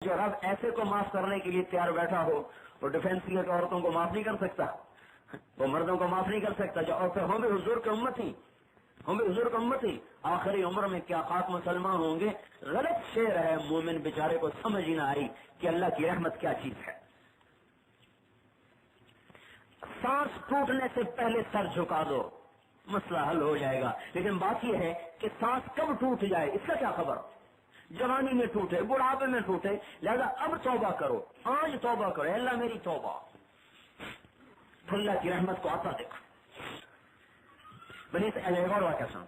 جو رب ایسے کو معاف کرنے کے لیے تیار بیٹھا ہو وہ ڈیفینس کی عورتوں کو معاف نہیں کر سکتا، وہ مردوں کو معاف نہیں کر سکتا جو عورتیں ہوں بھی حضور کی امت ہی، ہم بھی حضور کی امت ہی، آخری عمر میں کیا خاک مسلمان ہوں گے۔ غلط شعر ہے، مومن بیچارے کو سمجھ ہی نہ آئی کہ اللہ کی رحمت کیا چیز ہے۔ سانس ٹوٹنے سے پہلے سر جھکا دو، مسئلہ حل ہو جائے گا، لیکن بات یہ ہے کہ سانس کب ٹوٹ جائے اس کا کیا خبر، جوانی میں ٹوٹے، بڑھاپے میں ٹوٹے، لہذا اب توبہ کرو، آج توبہ کرو، اللہ میری توبہ، اللہ کی رحمت کو آتا دیکھو۔ بنی اور واقعہ سن،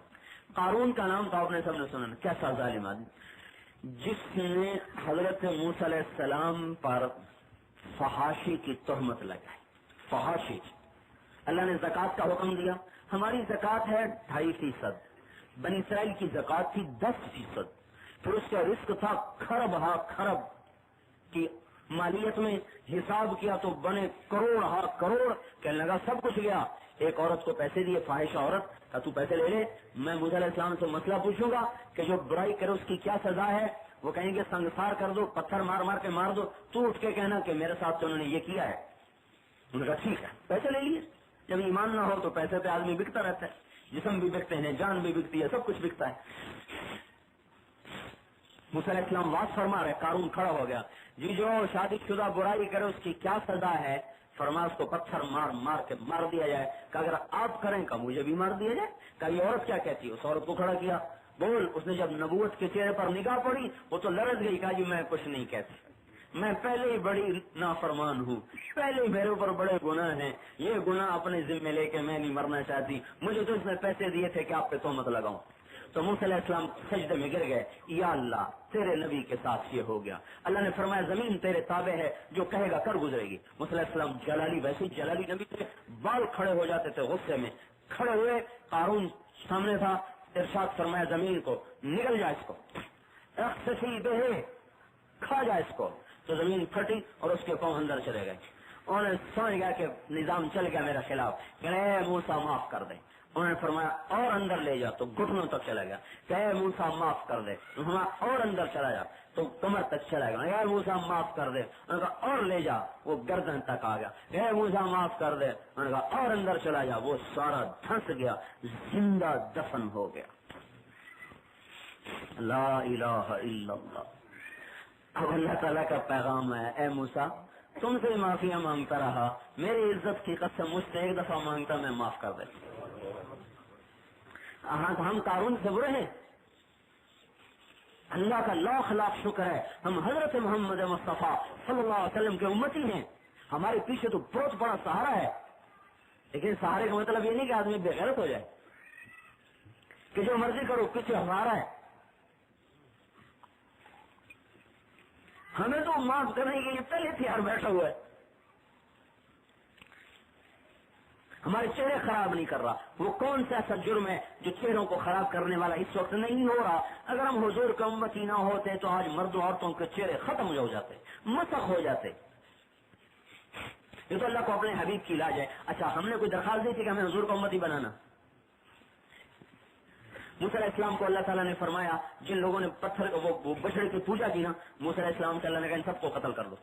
قارون کا نام تو آپ نے سب نے سنا، کیسا ظالم آدمی جس نے حضرت موسیٰ علیہ السلام پر فحاشی کی تہمت لگائی۔ فحاشی، اللہ نے زکوٰۃ کا حکم دیا، ہماری زکوٰۃ ہے 2.5%، بنی اسرائیل کی زکوٰۃ تھی 10%، پھر اس کا رزق تھا کھرب ہا کھرب کی مالیت میں، حساب کیا تو بنے کروڑ ہا کروڑ، کہنے لگا سب کچھ گیا۔ ایک عورت کو پیسے دیے، فاحشہ عورت کا، تو پیسے لے لے، میں موسیٰ علیہ السلام سے مسئلہ پوچھوں گا کہ جو برائی کرے اس کی کیا سزا ہے، وہ کہیں گے سنگسار کر دو، پتھر مار مار کے مار دو، تو اٹھ کے کہنا کہ میرے ساتھ تو انہوں نے یہ کیا ہے۔ انہوں نے کہا ٹھیک ہے، پیسے لے لیے۔ جب ایمان نہ ہو تو پیسے پہ آدمی بکتا رہتا ہے، جسم بھی بکتے ہیں، جان بھی بکتی ہے، سب کچھ بکتا ہے۔ موسیٰ علیہ السلام واضح فرما رہے، قارون کھڑا ہو گیا، جی جو شادی شدہ برائی کرے اس کی کیا سزا ہے، فرما اس کو پتھر مار مار کے مار دیا جائے۔ کہ اگر آپ کریں کا مجھے بھی مار دیا جائے۔ کہ یہ عورت کیا کہتی ہے، اس عورت کو کھڑا کیا، بول۔ اس نے جب نبوت کے چہرے پر نگاہ پڑی وہ تو لرز گئی، کہا جی میں کچھ نہیں کہتی، میں پہلے ہی بڑی نافرمان ہوں، پہلے ہی میرے اوپر بڑے گناہ ہیں، یہ گناہ اپنے ذمہ لے کے میں نہیں مرنا چاہتی، مجھے تو اس نے پیسے دیے تھے کہ آپ پہ تہمت لگاؤں۔ تو موسیٰ علیہ السلام سجدے میں گر گئے، یا اللہ تیرے نبی کے ساتھ یہ ہو گیا۔ اللہ نے فرمایا زمین تیرے تابع ہے، جو کہے گا کر گزرے گی۔ موسیٰ علیہ السلام جلالی، ویسے جلالی نبی تھے، بال کھڑے ہو جاتے تھے غصے میں، کھڑے ہوئے، قارون سامنے تھا، ارشاد فرمایا زمین کو نگل جا اس کو، اخسفی بہ، کھا جا اس کو۔ تو زمین پھٹی اور اس کے پاؤں اندر چلے گئے۔ انہوں نے سمجھ گیا کہ نظام چل گیا میرے خلاف، کہ اے موسیٰ معاف کر دے۔ انہوں نے فرمایا اور اندر لے جا، تو گھٹنوں تک چلا گیا۔ کہ اے موسیٰ معاف کر دے، اور اندر چلا جا تو کمر تک چلا گیا۔ اے موسیٰ معاف کر دے، انہوں نے کہا اور لے جا، وہ گردن تک آ گیا۔ اے موسیٰ معاف کر دے، انہوں نے کہا اور اندر چلا جا، وہ سارا دھنس گیا، زندہ دفن ہو گیا۔ لا الہ الا اللہ۔ اب اللہ تعالیٰ کا پیغام ہے، اے موسیٰ تم سے معافیاں مانگتا رہا، میری عزت کی قسم مجھ سے ایک دفعہ مانگتا میں معاف کر دے۔ ہم قارون سے برے ہیں، اللہ کا لاکھ لاکھ شکر ہے ہم حضرت محمد مصطفیٰ صلی اللہ علیہ وسلم کے امتی ہیں، ہمارے پیچھے تو بہت بڑا سہارا ہے، لیکن سہارے کا مطلب یہ نہیں کہ آدمی بے غیرت ہو جائے کہ جو مرضی کرو پیچھے ہمارا ہے۔ ہمیں تو معاف کرنے کے لیے پہلے تیار بیٹھا ہوا ہے، ہمارے چہرے خراب نہیں کر رہا۔ وہ کون سا ایسا جرم ہے جو چہروں کو خراب کرنے والا اس وقت نہیں ہو رہا؟ اگر ہم حضور کا امتی نہ ہوتے تو آج مرد و عورتوں کے چہرے ختم ہو جاتے، مسخ ہو جاتے۔ یہ تو اللہ کو اپنے حبیب کی علاج ہے۔ اچھا ہم نے کوئی درخواست دی تھی کہ ہمیں حضور کا امتی بنانا؟ موسیٰ علیہ السلام کو اللہ تعالیٰ نے فرمایا، جن لوگوں نے پتھر وہ بچڑے کی پوجا کی نا، موسیٰ علیہ السلام سے اللہ نے کہا ان سب کو قتل کر دو،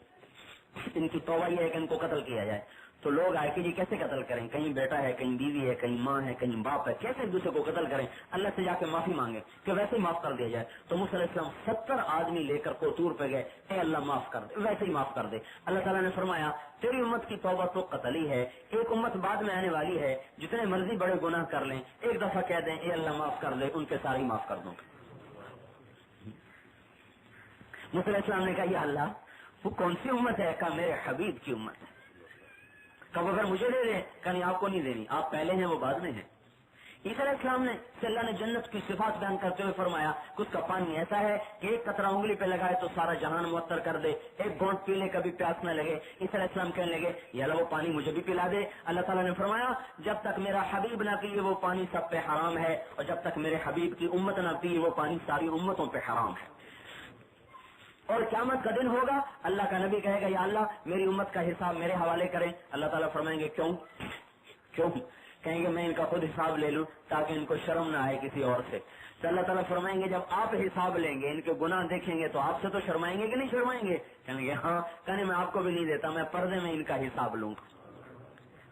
ان کی توبہ یہ ہے کہ ان کو قتل کیا جائے۔ تو لوگ آئے کہ جی کیسے قتل کریں، کہیں بیٹا ہے، کہیں بیوی ہے، کہیں ماں ہے، کہیں باپ ہے، کیسے ایک دوسرے کو قتل کریں؟ اللہ سے جا کے معافی مانگے کہ ویسے ہی معاف کر دیا جائے۔ تو موسیٰ علیہ السلام 70 آدمی لے کر کوتور پہ گئے، اے اللہ معاف کر دے، ویسے ہی معاف کر دے۔ اللہ تعالیٰ نے فرمایا تیری امت کی توبہ تو قتل ہی ہے، ایک امت بعد میں آنے والی ہے جتنے مرضی بڑے گناہ کر لیں، ایک دفعہ کہہ دیں اے اللہ معاف کر دے، ان کے سارے معاف کر دوں۔ موسیٰ علیہ السلام نے کہا یا اللہ وہ کون سی امت ہے؟ کہا میرے حبیب کی امت ہے۔ کب اگر مجھے دے دیں، کہ نہیں آپ کو نہیں دینی، آپ پہلے ہیں وہ بعد میں ہیں۔ عیسیٰ علیہ السلام نے سے اللہ نے جنت کی صفات بیان کرتے ہوئے فرمایا کہ اس کا پانی ایسا ہے کہ ایک قطرہ انگلی پہ لگائے تو سارا جہان معطر کر دے، ایک گھونٹ پینے کا بھی پیاس نہ لگے۔ عیسیٰ علیہ السلام کہنے لگے یا اللہ وہ پانی مجھے بھی پلا دے۔ اللہ تعالیٰ نے فرمایا جب تک میرا حبیب نہ پیے وہ پانی سب پہ حرام ہے، اور جب تک میرے حبیب کی امت نہ پیے وہ پانی ساری امتوں پہ حرام ہے۔ اور قیامت کا دن ہوگا، اللہ کا نبی کہے گا یا اللہ میری امت کا حساب میرے حوالے کریں۔ اللہ تعالیٰ فرمائیں گے کیوں؟ کہیں گے میں ان کا خود حساب لے لوں تاکہ ان کو شرم نہ آئے کسی اور سے. تو اللہ تعالیٰ فرمائیں گے جب آپ حساب لیں گے ان کے گناہ دیکھیں گے تو آپ سے تو شرمائیں گے کہ نہیں شرمائیں گے؟ کہیں گے ہاں. کہنے میں آپ کو بھی نہیں دیتا, میں پردے میں ان کا حساب لوں گا,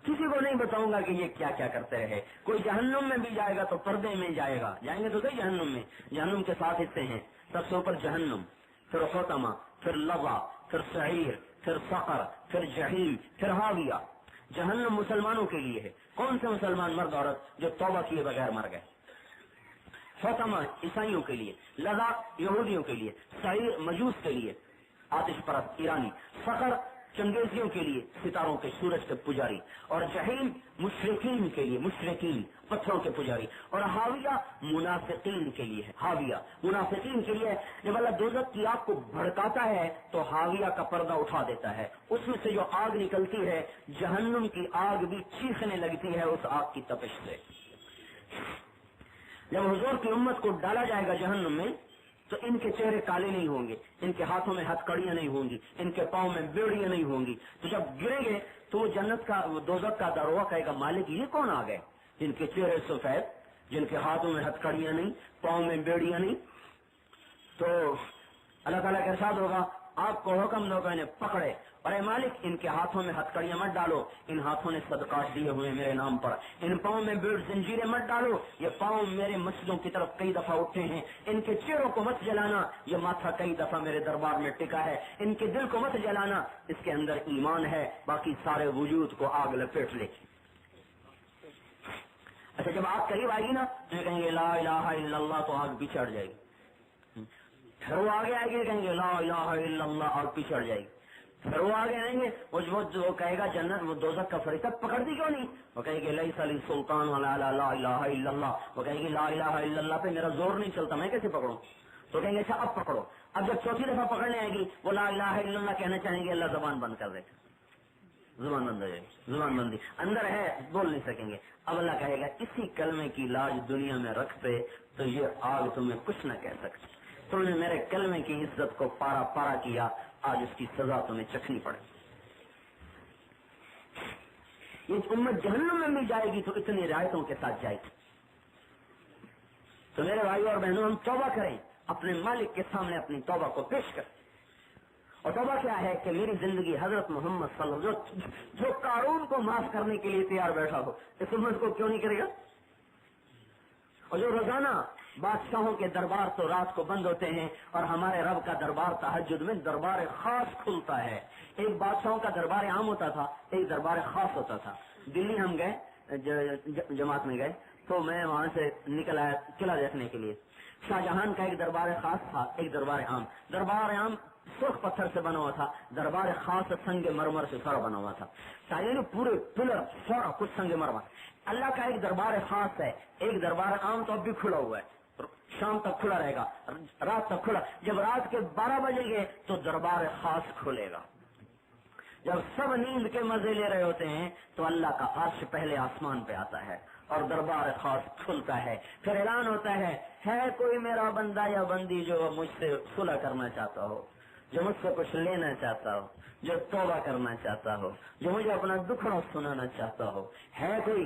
کسی کو نہیں بتاؤں گا کہ یہ کیا کیا کرتے رہے. کوئی جہنم میں بھی جائے گا تو پردے میں جائے گا. جائیں گے تو صحیح جہنم میں. جہنم کے 7 حصے ہیں. سب سے اوپر جہنم, پھر خاتمہ, پھر لظا, پھر سعیر, پھر سقر, پھر جحیم, پھر حاویہ. جہنم مسلمانوں کے لیے ہے. کون سے مسلمان مرد عورت جو توبہ کیے بغیر مر گئے. خاتمہ عیسائیوں کے لیے, لظا یہودیوں کے لیے, سعیر مجوس کے لیے آتش پرست ایرانی, سقر چنگیزیوں کے لیے ستاروں کے سورج کے پجاری, اور جحیم مشرکین کے لیے, مشرکین پتھروں کے پجاری, اور حاویہ منافقین کے لیے ہے. حاویہ منافقین کے لیے. جب اللہ دوزخ کی آگ کو بھڑکاتا ہے تو حاویہ کا پردہ اٹھا دیتا ہے, اس میں سے جو آگ نکلتی ہے جہنم کی آگ بھی چیخنے لگتی ہے اس آگ کی تپش سے. جب حضور کی امت کو ڈالا جائے گا جہنم میں تو ان کے چہرے کالے نہیں ہوں گے, ان کے ہاتھوں میں ہتھکڑیاں نہیں ہوں گی, ان کے پاؤں میں بیڑیاں نہیں ہوں گی. تو جب گریں گے تو وہ جنت کا دوزخ کا دروازہ کہے گا مالک یہ کون آ گئے جن کے چہرے سفید, جن کے ہاتھوں میں ہتھکڑیاں نہیں, پاؤں میں بیڑیاں نہیں. تو اللہ تعالیٰ کا ارشاد ہوگا آپ کو حکم دو کہ انہیں پکڑے, اور اے مالک ان کے ہاتھوں میں ہتھکڑیاں مت ڈالو, ان ہاتھوں نے صدقات دیے ہوئے میرے نام پر. ان پاؤں میں بیڑ زنجیریں مت ڈالو, یہ پاؤں میرے مسجدوں کی طرف کئی دفعہ اٹھے ہیں. ان کے چہروں کو مت جلانا, یہ ماتھا کئی دفعہ میرے دربار میں ٹکا ہے. ان کے دل کو مت جلانا, اس کے اندر ایمان ہے, باقی سارے وجود کو آگ لپیٹ لے. اچھا جب آگ قریب آئے گی نا تو کہیں گے لا الہ الا اللہ, تو آگ بھی چڑھ جائے گی. پھر وہ آگے آئے گی کہیں گے لا الہ الا اللہ, آگ بھی چڑھ جائے گی. پھر وہ آگے آئیں گے وہ کہے گا جنت وہ دوزخ کا فرشتہ پکڑ دی کیوں نہیں؟ وہ کہے گی لیس لی سلطان لا الہ الا اللہ. وہ کہے گی لا الہ الا اللہ پہ میرا زور نہیں چلتا, میں کیسے پکڑوں؟ تو کہیں گے اچھا اب پکڑو. اب جب چوتھی دفعہ پکڑنے آئے گی وہ لا الہ الا اللہ کہنا چاہیں گے, اللہ زبان بند کر دے گا, زبان بند ہو جائے گی, زبان بندی اندر ہے بول نہیں سکیں گے. اب اللہ کہے گا اسی کلمے کی لاج دنیا میں رکھتے تو یہ آگ تمہیں کچھ نہ کہہ سکتی. تم نے میرے کلمے کی عزت کو پارا پارا کیا, آج اس کی سزا تمہیں چکھنی پڑے. یہ امت جہنم میں بھی جائے گی تو اتنی رعایتوں کے ساتھ جائے گی. تو میرے بھائیوں اور بہنوں ہم توبہ کریں, اپنے مالک کے سامنے اپنی توبہ کو پیش کریں. اور توبہ کیا ہے کہ میری زندگی حضرت محمد صلی اللہ علیہ وسلم جو قارون کو معاف کرنے کے لیے تیار بیٹھا ہو اس امت کو کیوں نہیں کرے گا؟ اور جو روزانہ بادشاہوں کے دربار تو رات کو بند ہوتے ہیں اور ہمارے رب کا دربار تہجد میں دربار خاص کھلتا ہے. ایک بادشاہوں کا دربار عام ہوتا تھا, ایک دربار خاص ہوتا تھا. دلی ہم گئے جماعت میں گئے تو میں وہاں سے نکل آیا قلعہ دیکھنے کے لیے. شاہجہان کا ایک دربار خاص تھا, ایک دربار عام. دربار عام سرخ پتھر سے بنا ہوا تھا, دربار خاص سنگ مرمر سے سارا بنا ہوا تھا. یعنی پورے پلر سارا کچھ سنگ مرمر. اللہ کا ایک دربار خاص ہے, ایک دربار عام تو اب بھی کھلا ہوا ہے, شام تک کھلا رہے گا, رات تک کھلا. جب رات کے 12 بجے گے تو دربار خاص کھلے گا. جب سب نیند کے مزے لے رہے ہوتے ہیں تو اللہ کا عرش پہلے آسمان پہ آتا ہے اور دربار خاص کھلتا ہے. پھر اعلان ہوتا ہے کوئی میرا بندہ یا بندی جو مجھ سے صلح کرنا چاہتا ہو, جو مجھ سے کچھ لینا چاہتا ہو, جو توبہ کرنا چاہتا ہو, جو مجھے اپنا دکھڑا سنانا چاہتا ہو, ہے کوئی؟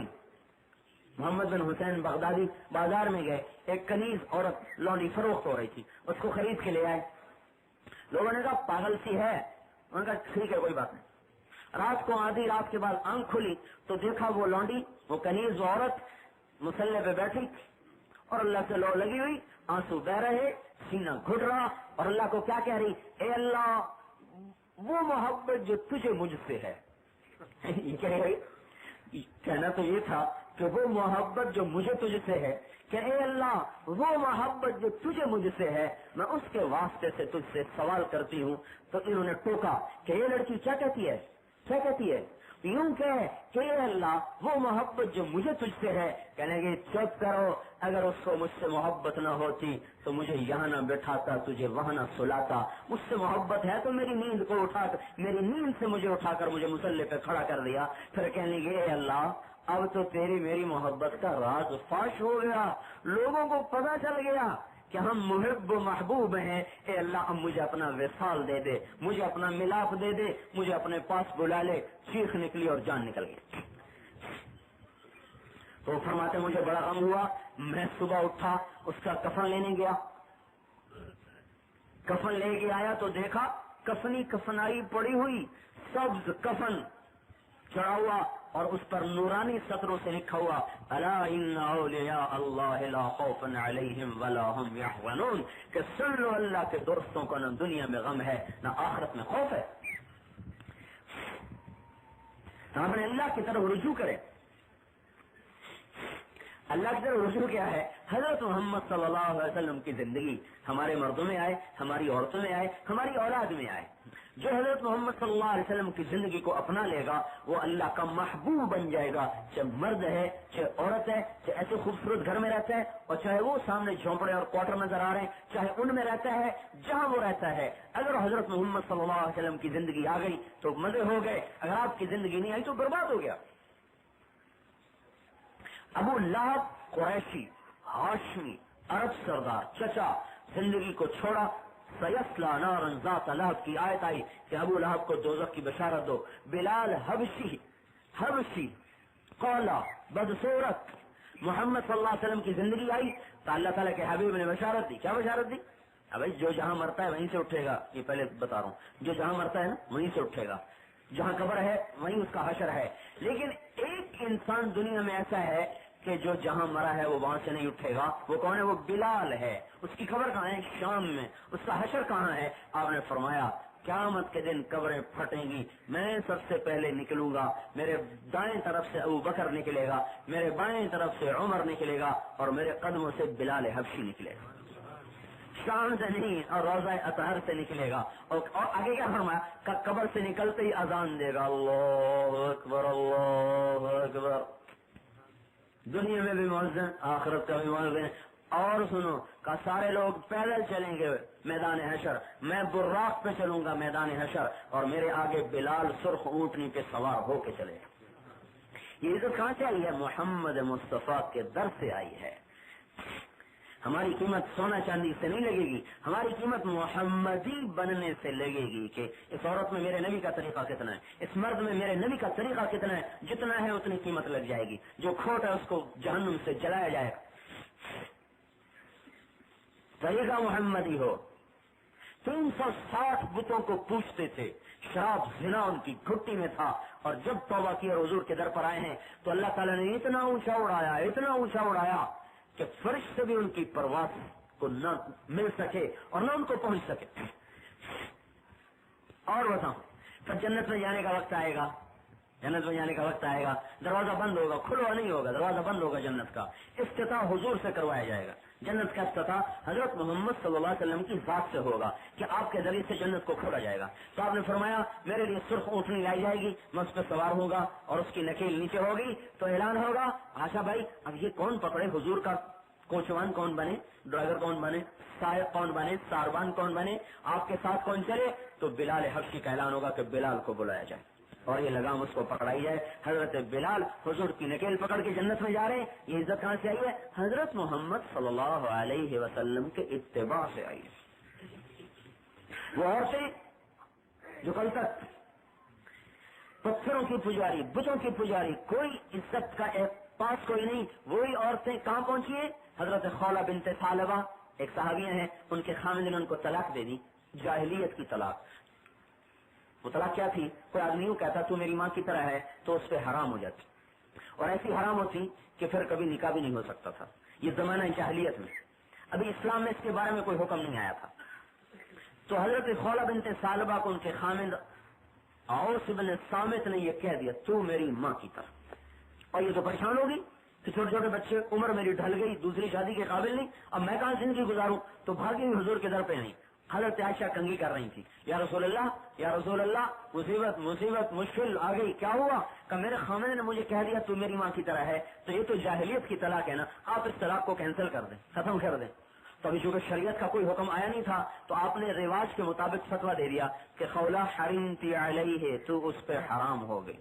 محمد بن حسین بغدادی بازار میں گئے, ایک کنیز عورت لونڈی فروخت ہو رہی تھی, اس کو خرید کے لے آئے. لوگوں نے کہا پاگل سی ہے, انہوں نے کہا ٹھیک ہے کوئی بات نہیں. رات کو آدھی رات کے بعد آنکھ کھلی تو دیکھا وہ لونڈی, وہ کنیز وہ عورت مسلح پہ بیٹھی اور اللہ سے لو لگی ہوئی, آنسو بہ رہے, سینہ گھٹ رہا, اور اللہ کو کیا کہہ رہی, اے اللہ وہ محبت جو تجھے مجھ سے ہے. یہ کہہ رہی, کہنا تو یہ تھا کہ وہ محبت جو مجھے تجھ سے ہے, کہ اے اللہ وہ محبت جو تجھے مجھ سے ہے میں اس کے واسطے سے تجھ سے سوال کرتی ہوں. تو انہوں نے ٹوکا کہ یہ لڑکی کیا کہتی ہے, کیا کہتی ہے؟ یوں کہ اے اللہ وہ محبت جو مجھے تجھ سے ہے. کہنے گے چپ کرو, اگر اس کو مجھ سے محبت نہ ہوتی تو مجھے یہاں نہ بٹھاتا, تجھے وہاں نہ سلاتا. مجھ سے محبت ہے تو میری نیند کو اٹھا کر, میری نیند سے مجھے اٹھا کر مجھے مسلح پہ کھڑا کر دیا. پھر کہنے لگے اے اللہ اب تو تیری میری محبت کا راز فاش ہو گیا, لوگوں کو پتہ چل گیا کہ ہم محب و محبوب ہیں. اے اللہ اب مجھے اپنا وصال دے دے, مجھے اپنا ملاپ دے دے, مجھے اپنے پاس بلا لے. چیخ نکلی اور جان نکل گئی. تو فرماتے مجھے بڑا غم ہوا، میں صبح اٹھا، اس کا کفن لینے گیا، کفن لے کے آیا تو دیکھا کفنی کفنائی پڑی ہوئی، سبز کفن چڑھا ہوا اور اس پر نورانی سطروں سے لکھا ہوا الا ان اولیاء اللہ لا خوف علیہم ولا هم يحزنون، کہ سن لو اللہ کے دوستوں کو نہ دنیا میں غم ہے نہ آخرت میں خوف ہے۔ ہم اپنے اللہ کی طرف رجوع کریں۔ اللہ کی طرف رجوع کیا ہے؟ حضرت محمد صلی اللہ علیہ وسلم کی زندگی ہمارے مردوں میں آئے، ہماری عورتوں میں آئے، ہماری اولاد میں آئے۔ جو حضرت محمد صلی اللہ علیہ وسلم کی زندگی کو اپنا لے گا وہ اللہ کا محبوب بن جائے گا، چاہے مرد ہے، چاہے عورت ہے، چاہے ایسے خوبصورت گھر میں رہتا ہے اور چاہے وہ سامنے جھونپڑے اور کوارٹر نظر آ رہے ہیں، چاہے ان میں رہتا ہے جہاں وہ رہتا ہے۔ اگر حضرت محمد صلی اللہ علیہ وسلم کی زندگی آ گئی تو مزے ہو گئے، اگر آپ کی زندگی نہیں آئی تو برباد ہو گیا۔ ابو لہب قریشی ہاشمی عرب سردار چچا، زندگی کو چھوڑا، سیصلی نارا ذات لہب کی آیت آئی کہ ابو لہب کو دوزخ کی بشارت دو۔ بلال حبشی قولا بدصورت، محمد صلی اللہ علیہ وسلم کی زندگی آئی تو اللہ تعالیٰ کے حبیب نے بشارت دی۔ کیا بشارت دی؟ ابھی جو جہاں مرتا ہے وہیں سے اٹھے گا، یہ پہلے بتا رہا ہوں، جو جہاں مرتا ہے نا وہیں سے اٹھے گا، جہاں قبر ہے وہیں اس کا حشر ہے۔ لیکن ایک انسان دنیا میں ایسا ہے کہ جو جہاں مرا ہے وہ وہاں سے نہیں اٹھے گا۔ وہ کون ہے؟ وہ بلال ہے۔ اس کی قبر کہاں ہے؟ شام میں۔ اس کا حشر کہاں ہے؟ آپ نے فرمایا قیامت کے دن قبریں پھٹیں گی، میں سب سے پہلے نکلوں گا، میرے دائیں طرف سے ابو بکر نکلے گا، میرے بائیں طرف سے عمر نکلے گا اور میرے قدموں سے بلال حبشی نکلے گا۔ شام سے نہیں اور روضہ اطہر سے نکلے گا۔ اور آگے کیا فرمایا کہ قبر سے نکلتے ہی اذان دے گا، اللہ اکبر اللہ اکبر۔ دنیا میں بھی مؤذن، آخرت کا بھی مؤذن۔ اور سنو کہ سارے لوگ پیدل چلیں گے میدان حشر، میں براق پہ چلوں گا میدان حشر اور میرے آگے بلال سرخ اونٹنی پہ سوار ہو کے چلے گا۔ یہ عزت کہاں سے آئی ہے؟ محمد مصطفیٰ کے در سے آئی ہے۔ ہماری قیمت سونا چاندی سے نہیں لگے گی، ہماری قیمت محمدی بننے سے لگے گی کہ اس عورت میں میرے نبی کا طریقہ کتنا ہے، اس مرد میں میرے نبی کا طریقہ کتنا ہے۔ جتنا ہے اتنی قیمت لگ جائے گی، جو کھوٹ ہے اس کو جہنم سے جلایا جائے گا۔ طریقہ محمدی ہو۔ 360 بتوں کو پوچھتے تھے، شراب زنا ان کی گھٹی میں تھا، اور جب توبہ کی اور حضور کے در پر آئے ہیں تو اللہ تعالیٰ نے اتنا اونچا اڑایا، اتنا اونچا اڑایا کہ فرشتے بھی ان کی پرواز کو نہ مل سکے اور نہ ان کو پہنچ سکے۔ اور بتاؤ پھر جنت میں جانے کا وقت آئے گا، جنت میں جانے کا وقت آئے گا، دروازہ بند ہوگا، کھلا نہیں ہوگا، دروازہ بند ہوگا جنت کا۔ افتتاح حضور سے کروایا جائے گا، جنت کا افتتاح حضرت محمد صلی اللہ علیہ وسلم کی ذات سے ہوگا کہ آپ کے ذریعے سے جنت کو کھولا جائے گا۔ تو آپ نے فرمایا میرے لیے سرخ اونٹنی لائی جائے گی، میں اس پہ سوار ہوگا اور اس کی نکیل نیچے ہوگی تو اعلان ہوگا آشا بھائی اب یہ کون پکڑے، حضور کا کوچوان کون بنے، ڈرائیور کون بنے، سائق کون بنے، ساربان کون بنے، آپ کے ساتھ کون چلے؟ تو بلال حبشی کا اعلان ہوگا کہ بلال کو بلایا جائے اور یہ لگام اس کو پکڑائی جائے۔ حضرت بلال حضور کی نکیل پکڑ کے جنت میں جا رہے ہیں۔ یہ عزت کہاں سے آئی ہے؟ حضرت محمد صلی اللہ علیہ وسلم کے اتباع سے آئی ہے۔ وہ عورتیں جو کل تک پتھروں کی پجاری، بتوں کی پجاری، کوئی عزت کا پاس کوئی نہیں، وہی عورتیں کہاں پہنچی ہیں؟ حضرت خولہ بنت ثعلبہ ایک صحابیہ ہیں، ان کے خامد نے ان کو طلاق دے دی، جاہلیت کی طلاق۔ وہ طلاق کیا تھی؟ کوئی آدمی یوں کہتا تو میری ماں کی طرح ہے تو اس پہ حرام ہو جاتی، اور ایسی حرام ہوتی کہ پھر کبھی نکاح بھی نہیں ہو سکتا تھا۔ یہ زمانہ جاہلیت میں، ابھی اسلام میں اس کے بارے میں کوئی حکم نہیں آیا تھا۔ تو حضرت خولہ بنت ثعلبہ کو ان کے خامد اوس بن صامت نے یہ کہہ دیا تو میری ماں کی طرح، اور یہ تو پریشان ہوگی کہ چھوٹے چھوٹے بچے، عمر میری ڈھل گئی، دوسری شادی کے قابل نہیں، اب میں کہاں زندگی گزاروں؟ تو بھاگی ہوئی حضور کے در پہ نہیں۔ حضرت عائشہ کنگھی کر رہی تھی، یا رسول اللہ یا رسول اللہ، مصیبت مصیبت مشکل آ گئی، کیا ہوا؟ کہ میرے خامد نے مجھے کہہ دیا تو میری ماں کی طرح ہے، تو یہ تو جاہلیت کی طلاق ہے نا، آپ اس طلاق کو کینسل کر دیں، ختم کر دیں۔ تو ابھی چونکہ شریعت کا کوئی حکم آیا نہیں تھا تو آپ نے رواج کے مطابق فتویٰ دے دیا کہ خولہ حرمتی علیہ، تو اس پہ حرام ہو گئی۔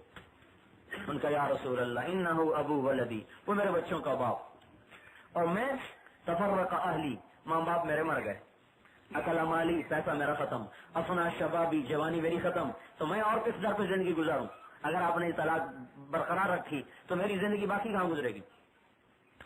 ان کا یا رسول اللہ انہ ابو ولدی، وہ میرے بچوں کا باپ، اور میں تفرق اہلی، ماں باپ میرے مر گئے، اکل مالی، پیسہ میرا ختم، افنا شبابی، جوانی میری ختم، تو میں اور کس در پہ زندگی گزاروں؟ اگر آپ نے طلاق برقرار رکھی تو میری زندگی باقی کہاں گزرے گی؟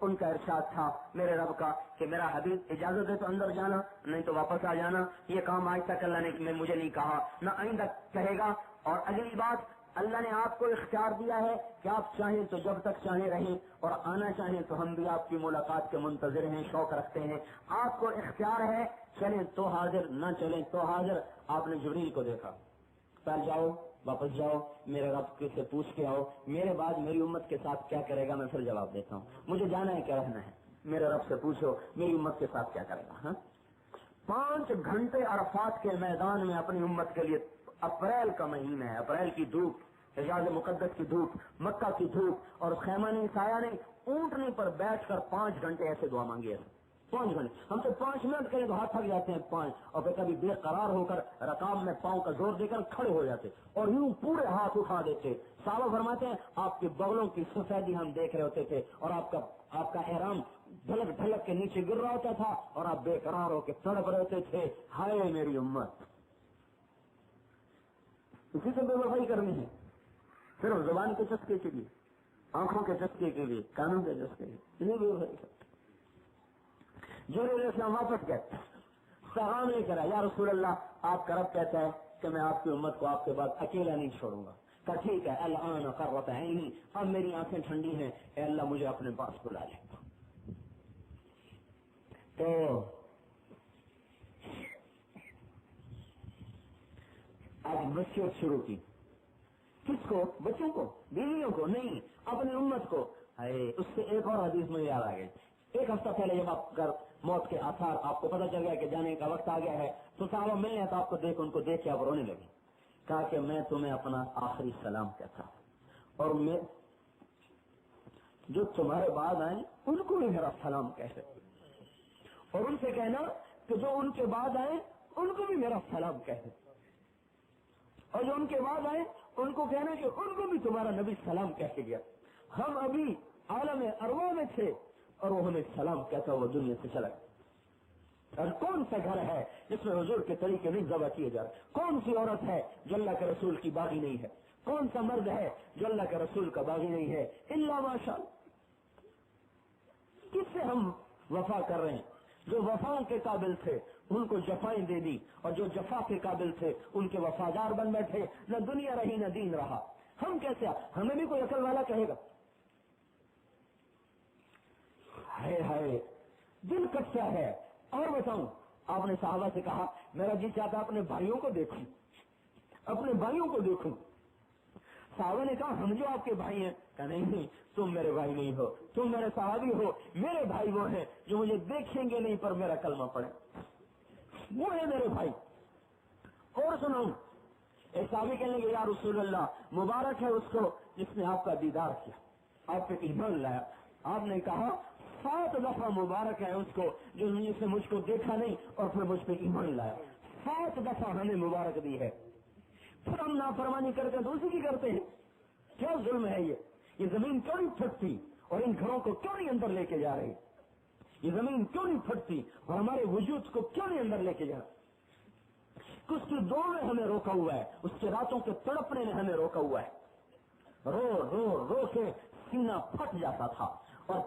ان کا ارشاد تھا میرے رب کا کہ میرا حبیب اجازت دے تو اندر جانا، نہیں تو واپس آ جانا. یہ کام آج تک اللہ نے مجھے نہیں کہا، نہ آئندہ کہے گا. اور اگلی بات، اللہ نے آپ کو اختیار دیا ہے کہ آپ چاہیں تو جب تک چاہیں رہیں، اور آنا چاہیں تو ہم بھی آپ کی ملاقات کے منتظر ہیں، شوق رکھتے ہیں. آپ کو اختیار ہے، چلیں تو حاضر، نہ چلیں تو حاضر. آپ نے جبریل کو دیکھا، پہل جاؤ واپس جاؤ، میرے رب سے پوچھ کے آؤ، میرے بعد میری امت کے ساتھ کیا کرے گا میں پھر جواب دیتا ہوں. مجھے جانا ہے، کیا رہنا ہے، میرے رب سے پوچھو میری امت کے ساتھ کیا کرے گا. 5 گھنٹے عرفات کے میدان میں اپنی امت کے لیے. اپریل کا مہینہ ہے، اپریل کی دھوپ، حجاز مقدس کی دھوپ، مکہ کی دھوپ، اور خیمہ نے سایہ نے اونٹنے پر بیٹھ کر 5 گھنٹے ایسے دعا مانگی ہے. 5 گھنٹے. ہم تو 5 منٹ کریں تو ہاتھ تھک جاتے ہیں 5، اور پھر کبھی بے قرار ہو کر رکاب میں پاؤں کا زور دے کر کھڑے ہو جاتے اور یوں پورے ہاتھ اٹھا دیتے. صحابہ فرماتے ہیں آپ کے بغلوں کی سفیدی ہم دیکھ رہے ہوتے تھے، اور آپ کا احرام ڈھلک ڈھلک کے نیچے گر رہا ہوتا تھا، اور آپ بے قرار ہو کے تڑپ رہے ہوتے تھے. ہائے میری امت. اسی سے بے وفائی کرنی ہے، صرف زبان کے چسکے کے لیے، آنکھوں کے چسکے کے لیے، کانوں کے چسکے کے لیے بے وفائی کرتے. جو اسلام واپس گئے، پیغام لے کر یا رسول اللہ آپ کا رب کہتا ہے کہ میں آپ کی امت کو آپ کے بعد اکیلا نہیں چھوڑوں گا. کہ ٹھیک ہے، الآن قرۃ عینی، اب میری آنکھیں ٹھنڈی ہیں، اے اللہ مجھے اپنے پاس بلا لے. تو آج وصیت شروع کی. کس کو؟ بچوں کو، بیویوں کو نہیں، اپنی امت کو. اس سے ایک اور حدیث مجھے یاد آ گئی. ایک ہفتہ پہلے جب آپ کر موت کے آثار آپ کو پتہ چل گیا کہ جانے کا وقت آ گیا ہے، تو صحابہ ملنے تو آپ کو ان کو دیکھ کے آپ رونے لگے. کہا کہ میں تمہیں اپنا آخری سلام کہتا ہوں، اور میں جو تمہارے بعد آئیں ان کو بھی میرا سلام کہتے، اور ان سے کہنا کہ جو ان کے بعد آئیں ان کو بھی میرا سلام کہتے، اور جو ان کے بعد آئیں ان کو کہنا کہ ان کو بھی تمہارا نبی سلام کہہ کے گیا. ہم ابھی عالم ارواح میں تھے اور وہ ہمیں سلام کہتا وہ دنیا سے چلا گیا. اور کون سا گھر ہے جس میں حضور کے طریقے نہیں ذبح کیے جا رہے؟ کون سی عورت ہے جو اللہ کے رسول کی باغی نہیں ہے؟ کون سا مرد ہے جو اللہ کے رسول کا باغی نہیں ہے؟ الا ماشاء اللہ. کس سے ہم وفا کر رہے ہیں؟ جو وفا کے قابل تھے ان کو جفائیں دے دی، اور جو جفا کے قابل تھے ان کے وفادار بن بیٹھے. نہ دنیا رہی نہ دین رہا. ہم کیسے؟ ہمیں بھی کوئی عقل والا کہے گا. ہائے دل کچا ہے. اور بتاؤں، آپ نے صحابہ سے کہا میرا جی چاہتا اپنے بھائیوں کو دیکھوں، اپنے بھائیوں کو دیکھوں. صحابہ نے کہا ہم جو آپ کے بھائی ہیں. کہا نہیں، تم میرے بھائی نہیں ہو، تم میرے صحابی ہو. میرے بھائی وہ ہیں جو مجھے دیکھیں گے نہیں پر میرا کلمہ پڑھے، وہ ہے میرے بھائی. اور سناؤں، ایک صحابی کہنے لگے یا رسول اللہ مبارک ہے اس کو جس نے آپ کا دیدار کیا، آپ پہ ایمان لایا. آپ نے کہا 7 دفعہ مبارک ہے اس کو جو نے مجھ کو دیکھا نہیں اور پھر مجھ پہ ایمان لایا. 7 دفعہ ہمیں مبارک دی ہے. پھر ہم نافرمانی کرتے ہیں تو اسی کی کرتے ہیں. کیا ظلم ہے یہ زمین کیوں نہیں پھٹتی اور ان گھروں کو کیوں نہیں اندر لے کے جا رہی؟ یہ زمین کیوں نہیں پھٹتی اور ہمارے وجود کو کیوں نہیں اندر لے کے جا رہی؟ اس کی دو میں ہمیں روکا ہوا ہے، اس کے راتوں کے تڑپنے نے ہمیں روکا ہوا ہے. رو رو رو کے سینہ پھٹ جاتا تھا اور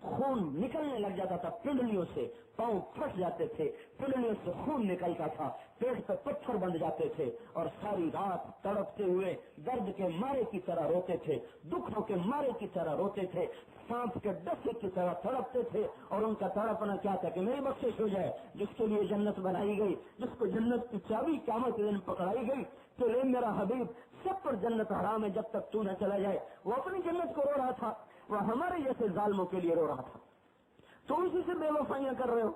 خون نکلنے لگ جاتا تھا پنڈلیوں سے، پاؤں پھٹ جاتے تھے، پنڈلیوں سے خون نکلتا تھا، پیٹ پہ پتھر بند جاتے تھے، اور ساری رات تڑپتے ہوئے درد کے مارے کی طرح روتے تھے، دکھوں کے مارے کی طرح روتے تھے، سانپ کے ڈسے کی طرح تڑپتے تھے. اور ان کا تڑپنا کیا تھا کہ میری بخشش ہو جائے. جس کے لیے جنت بنائی گئی، جس کو جنت کی چابی قیامت کے دن پکڑائی گئی، تو لے میرا حبیب سب پر جنت حرام ہے جب تک تو نہ چلا جائے. وہ اپنی جنت کو رو رہا تھا، وہ ہمارے جیسے ظالموں کے لیے رو رہا تھا. تو اسی سے بے وفائیاں کر رہے ہو.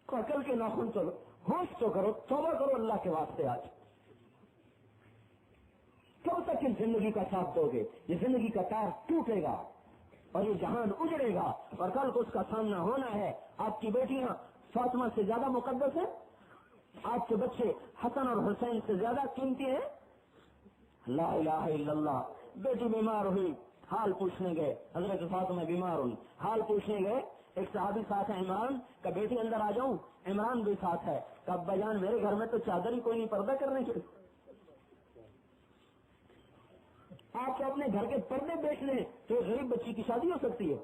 عقل کے ناخن چلو، ہوش تو کرو، توبہ کرو اللہ کے واسطے. آج کب تک اس زندگی کا ساتھ دو گے؟ یہ زندگی کا تار ٹوٹے گا اور یہ جہان اجڑے گا، اور کل کو اس کا سامنا ہونا ہے. آپ کی بیٹیاں فاطمہ سے زیادہ مقدس ہیں، آپ کے بچے حسن اور حسین سے زیادہ قیمتی ہیں. لا الہ الا اللہ. بیٹی بیمار ہوئی، حال پوچھنے گئے، حضرت فاطمہ بیمار ہوئی، حال پوچھنے گئے. ایک صحابی ساتھ ہے عمران کا، بیٹی اندر آ جاؤں. عمران بھی ساتھ ہے. کہ ابا جان میرے گھر میں تو چادر ہی کوئی نہیں پردہ کرنے کے. آپ کو اپنے گھر کے پردے بیچنے تو غریب بچی کی شادی ہو سکتی ہے.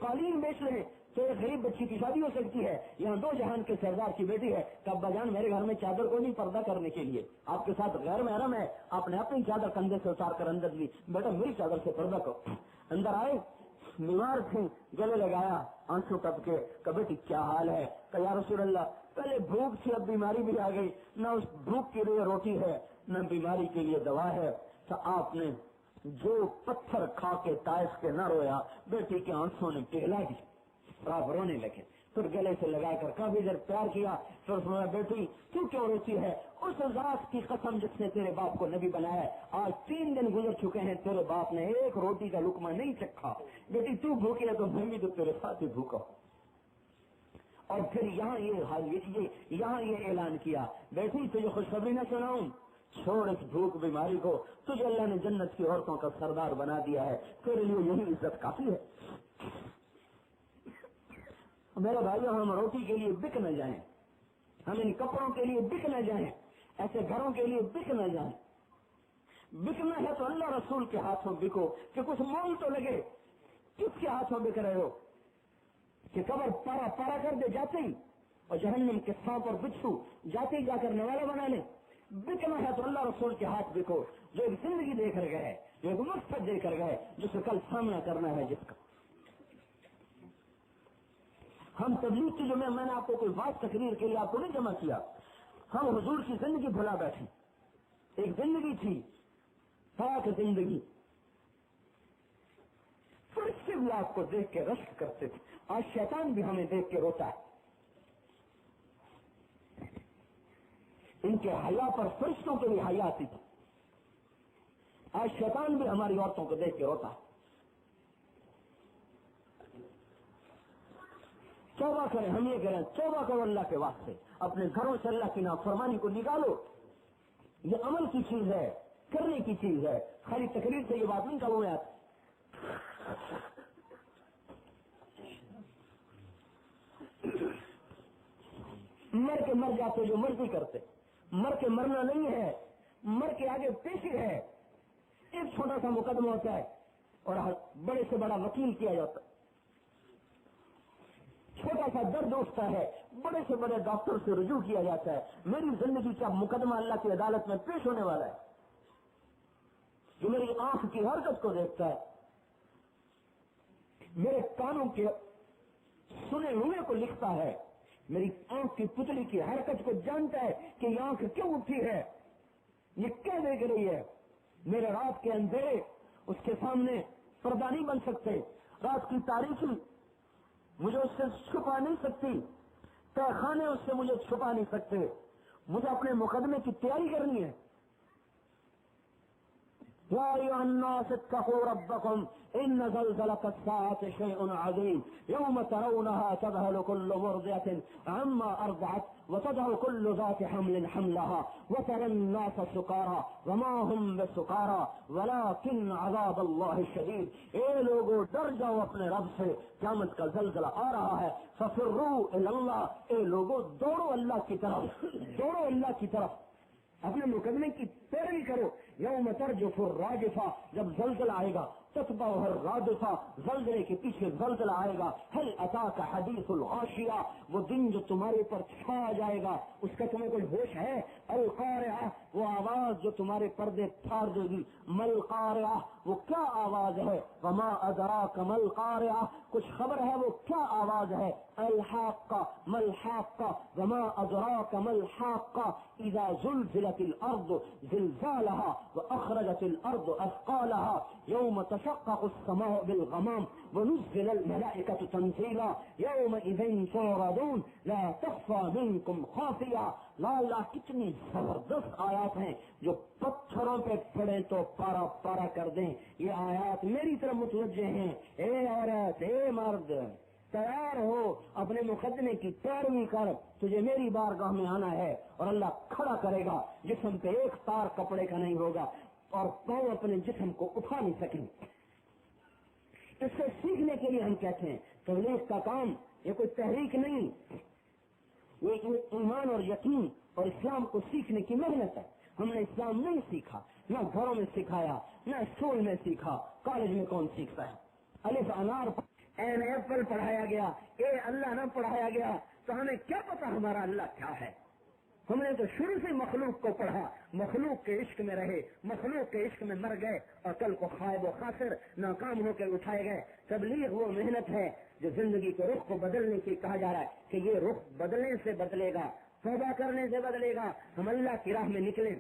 قالین بیچ رہے ہیں تو ایک غریب بچی کی شادی ہو سکتی ہے. یہاں 2 جہان کے سردار کی بیٹی ہے کہ ابا جان میرے گھر میں چادر کو نہیں پردہ کرنے کے لیے آپ کے ساتھ غیر محرم ہے, آپ نے اپنی چادر کندھے سے اتار کر اندر لی, بیٹا میری چادر سے پردہ کرو. اندر آئے, بیمار تھے, گلے لگایا, آنسو ٹپ کے کہ بیٹی کیا حال ہے؟ کہ یا رسول اللہ پہلے بھوک تھی اب بیماری بھی آ گئی, نہ اس بھوک کے لیے روٹی ہے نہ بیماری کے لیے دوا ہے. تو آپ نے جو پتھر کھا کے طائف کے نہ رویا, بیٹی کے آنسوں نے پگھلا دی, آپ رونے لگے. پھر گلے سے لگا کر کافی دیر پیار کیا. پھر فرمایا بیٹی تو کیوں روتی ہے؟ اس ذات کی قسم جس نے تیرے باپ کو نبی بنایا ہے, آج 3 دن گزر چکے ہیں تیرے باپ نے ایک روٹی کا لقمہ نہیں چکھا. بیٹی تو بھوکی ہے تو میں بھی تو تیرے ساتھ ہی بھوکا ہوں. اور پھر یہاں یہ اعلان کیا, بیٹی تجھے خوشخبری نہ سناؤں, چھوڑ اس بھوک بیماری کو, تجھے اللہ نے جنت کی عورتوں کا سردار بنا دیا ہے, تیرے لیے یہی عزت کافی ہے. میرے بھائیوں ہم روٹی کے لیے بک نہ جائیں, ہم ان کپڑوں کے لیے بک نہ جائیں, ایسے گھروں کے لیے بک نہ جائیں. بکنا ہے تو اللہ رسول کے ہاتھوں بکو کہ کچھ مول تو لگے. کس کے ہاتھوں بک رہے ہو کہ قبر پارا پارا کر دے جاتے ہی, اور جہنم کے سانپ اور بچھو جاتے ہی جا کر نوالا بنا لے. بکنا ہے تو اللہ رسول کے ہاتھ بکو, جو ایک زندگی دے کر گئے, جو ایک مقصد دے کر گئے, جسے کل سامنا کرنا ہے جس کا. ہم تبلیغ کی جو میں نے آپ کو کوئی بات تقریر کے لیے آپ کو نہیں جمع کیا, ہم حضور کی زندگی بھلا بیٹھے. ایک زندگی تھی پاک زندگی, فرشتے بھی آپ کو دیکھ کے رشک کرتے تھے. آج شیطان بھی ہمیں دیکھ کے روتا ہے. ان کے حیا پر فرشتوں کے بھی حیا آتی تھی. آج شیطان بھی ہماری عورتوں کو دیکھ کے روتا ہے. توبہ کریں, ہم یہ کریں, توبہ کرو اللہ کے واسطے, اپنے گھروں سے اللہ کی نافرمانی کو نکالو. یہ عمل کی چیز ہے, کرنے کی چیز ہے, خالی تقریر سے یہ بات نہیں کروں میں. مر کے مر جاتے جو مرضی کرتے, مر کے مرنا نہیں ہے, مر کے آگے پیشی ہے. ایک چھوٹا سا مقدمہ ہوتا ہے اور بڑے سے بڑا وکیل کیا جاتا ہے. چھوٹا سا درد اٹھتا ہے, بڑے سے بڑے ڈاکٹر سے رجوع کیا جاتا ہے. میری زندگی کا مقدمہ اللہ کی عدالت میں پیش ہونے والا ہے, جو میری آنکھ کی حرکت کو دیکھتا ہے, میرے کانوں کے سنے ہوئے کو لکھتا ہے, میری آنکھ کی پتلی کی حرکت کو جانتا ہے کہ یہ آنکھ کیوں اٹھی ہے, یہ کیا دیکھ رہی ہے. میرے رات کے اندھیرے اس کے سامنے پردہ نہیں بن سکتے, رات کی تاریخی مجھے اس سے چھپا نہیں سکتی, تہخانے اس سے مجھے چھپا نہیں سکتے. مجھے اپنے مقدمے کی تیاری کرنی ہے. یا ایھا الناس اتقوا ربکم ان زلزلۃ الساعۃ شیء عظیم یوم ترونها تذهل كل مرضعة عما ارضعت وتضع كل ذات حمل حملها وترى الناس سکارى وما هم بسکارى ولكن عذاب الله شدید. اے لوگوں ڈر جاؤ اپنے رب سے, قیامت کا زلزلہ آ رہا ہے. ففروا الی اللہ, اے لوگوں دوڑو اللہ کی طرف, دوڑو اللہ کی طرف, اپنے مقدمے کی پیروی کرو. یوم ترجف الراجفہ, جب زلزلہ آئے گا, تتبعها الرادفہ, زلزلے کے پیچھے زلزلہ آئے گا. هل اتاک حدیث الغاشیہ, وہ دن جو تمہارے پر چھا جائے گا, اس کا تمہیں کوئی ہوش ہے؟ القارعہ, وہ آواز جو تمہارے پردے پھاڑ دے گی. مل قارعہ, وہ کیا آواز ہے؟ وما ادراک مل قارعہ, کچھ خبر ہے وہ کیا آواز ہے؟ الحاقہ مل حاقہ وما ادراک مل حاقہ اذا زلزلت الارض زلزالها واخرجت الارض اثقالها يوم تشقق السماء بالغمام ونزل الملائكة تنزيلا يومئذ تعرضون لا تخفى منكم خافية. لا لا, کتنی زبردست آیات ہیں جو پتھروں پہ پڑے تو پارا پارا کر دیں. یہ آیات میری طرف متوجہ ہیں. اے عورت, اے مرد, تیار ہو, اپنے مقدمے کی پیروی کر, تجھے میری بارگاہ میں آنا ہے. اور اللہ کھڑا کرے گا, جسم پہ ایک تار کپڑے کا نہیں ہوگا, اور پاؤں اپنے جسم کو اٹھا نہیں سکیں. اس سے سیکھنے کے لیے ہم کہتے ہیں تبلیغ کا کام یہ کوئی تحریک نہیں, یہ ایمان اور یقین اور اسلام کو سیکھنے کی محنت ہے. ہم نے اسلام نہیں سیکھا, نہ گھروں میں سکھایا, نہ اسکول میں سیکھا, کالج میں کون سیکھتا ہے؟ الف انار این ایپل پڑھایا گیا، اے اللہ نہ پڑھایا گیا تو ہمیں کیا پتا ہمارا اللہ کیا ہے؟ ہم نے تو شروع سے مخلوق کو پڑھا، مخلوق کے عشق میں رہے، مخلوق کے عشق میں مر گئے اور کل کو خائب و خاسر ناکام ہو کے اٹھائے گئے۔ تبلیغ وہ محنت ہے جو زندگی کے رخ کو بدلنے کی کہا جا رہا ہے کہ یہ رخ بدلنے سے بدلے گا، توبہ کرنے سے بدلے گا۔ ہم اللہ کی راہ میں نکلیں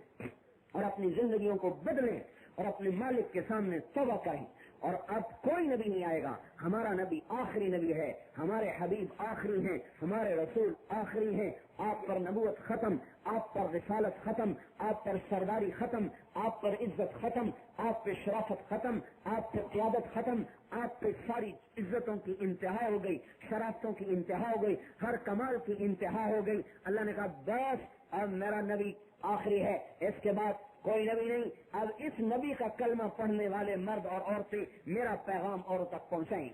اور اپنی زندگیوں کو بدلیں اور اپنے مالک کے سامنے توبہ کریں۔ اور اب کوئی نبی نہیں آئے گا، ہمارا نبی آخری نبی ہے، ہمارے حبیب آخری ہیں، ہمارے رسول آخری ہیں۔ آپ پر نبوت ختم، آپ پر رسالت ختم، آپ پر سرداری ختم، آپ پر عزت ختم، آپ پہ شرافت ختم، آپ پہ قیادت ختم، آپ پہ ساری عزتوں کی انتہا ہو گئی، شرافتوں کی انتہا ہو گئی، ہر کمال کی انتہا ہو گئی۔ اللہ نے کہا بس اب میرا نبی آخری ہے، اس کے بعد کوئی نبی نہیں۔ اب اس نبی کا کلمہ پڑھنے والے مرد اور عورتیں میرا پیغام اوروں تک پہنچائیں۔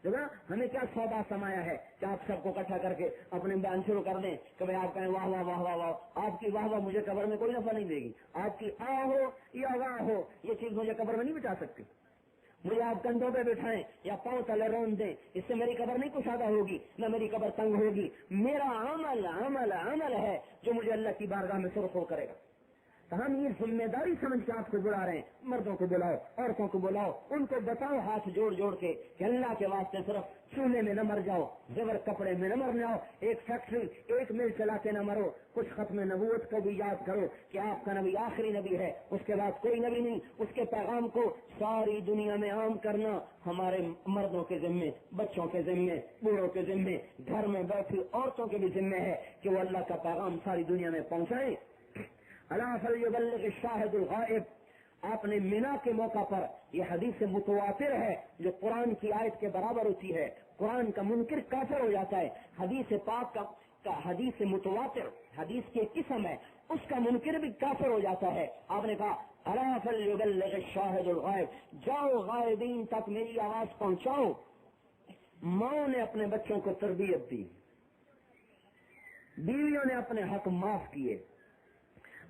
دیکھا ہمیں کیا سودا سمایا ہے کہ آپ سب کو اکٹھا کر کے اپنے بیان شروع کر دیں کہ بھائی آپ کہیں واہ واہ واہ واہ واہ، آپ کی واہ واہ مجھے قبر میں کوئی نفع نہیں دے گی۔ آپ کی آ ہو یا واہ ہو یہ چیز مجھے قبر میں نہیں بچا سکتی۔ مجھے آپ کندھوں پہ بٹھائیں یا پاؤں تلے رون دیں، اس سے میری قبر نہیں کشادہ ہوگی، نہ میری قبر تنگ ہوگی۔ میرا عمل عمل عمل ہے جو مجھے اللہ کی بارگاہ میں سرخور کرے گا۔ تو ہم یہ ذمہ داری سمجھ کے آپ کو بلا رہے ہیں، مردوں کو بلاؤ، عورتوں کو بلاؤ، ان کو بتاؤ ہاتھ جوڑ جوڑ کے کہ اللہ کے واسطے صرف چولہے میں نہ مر جاؤ، زیور کپڑے میں نہ مر جاؤ، ایک فیکٹری ایک مل چلا کے نہ مرو، کچھ ختم نبوت کو بھی یاد کرو کہ آپ کا نبی آخری نبی ہے، اس کے بعد کوئی نبی نہیں۔ اس کے پیغام کو ساری دنیا میں عام کرنا ہمارے مردوں کے ذمے، بچوں کے ذمے، بوڑھوں کے ذمے، گھر میں بیٹھی عورتوں کے بھی ذمے ہے کہ وہ اللہ کا پیغام ساری دنیا میں پہنچائیں۔ اللہ فلیبلغ الشاہد الغائب۔ آپ نے مینا کے موقع پر یہ حدیث متواتر ہے جو قرآن کی آیت کے برابر ہوتی ہے، قرآن کا منکر کافر ہو جاتا ہے، حدیث پاک کا حدیث متواتر حدیث کی قسم ہے، اس کا منکر بھی کافر ہو جاتا ہے۔ آپ نے کہا اللہ فلیبلغ الشاہد الغائب، جاؤ غائبین تک میری آواز پہنچاؤ۔ ماں نے اپنے بچوں کو تربیت دی، بیویوں نے اپنے حق معاف کیے،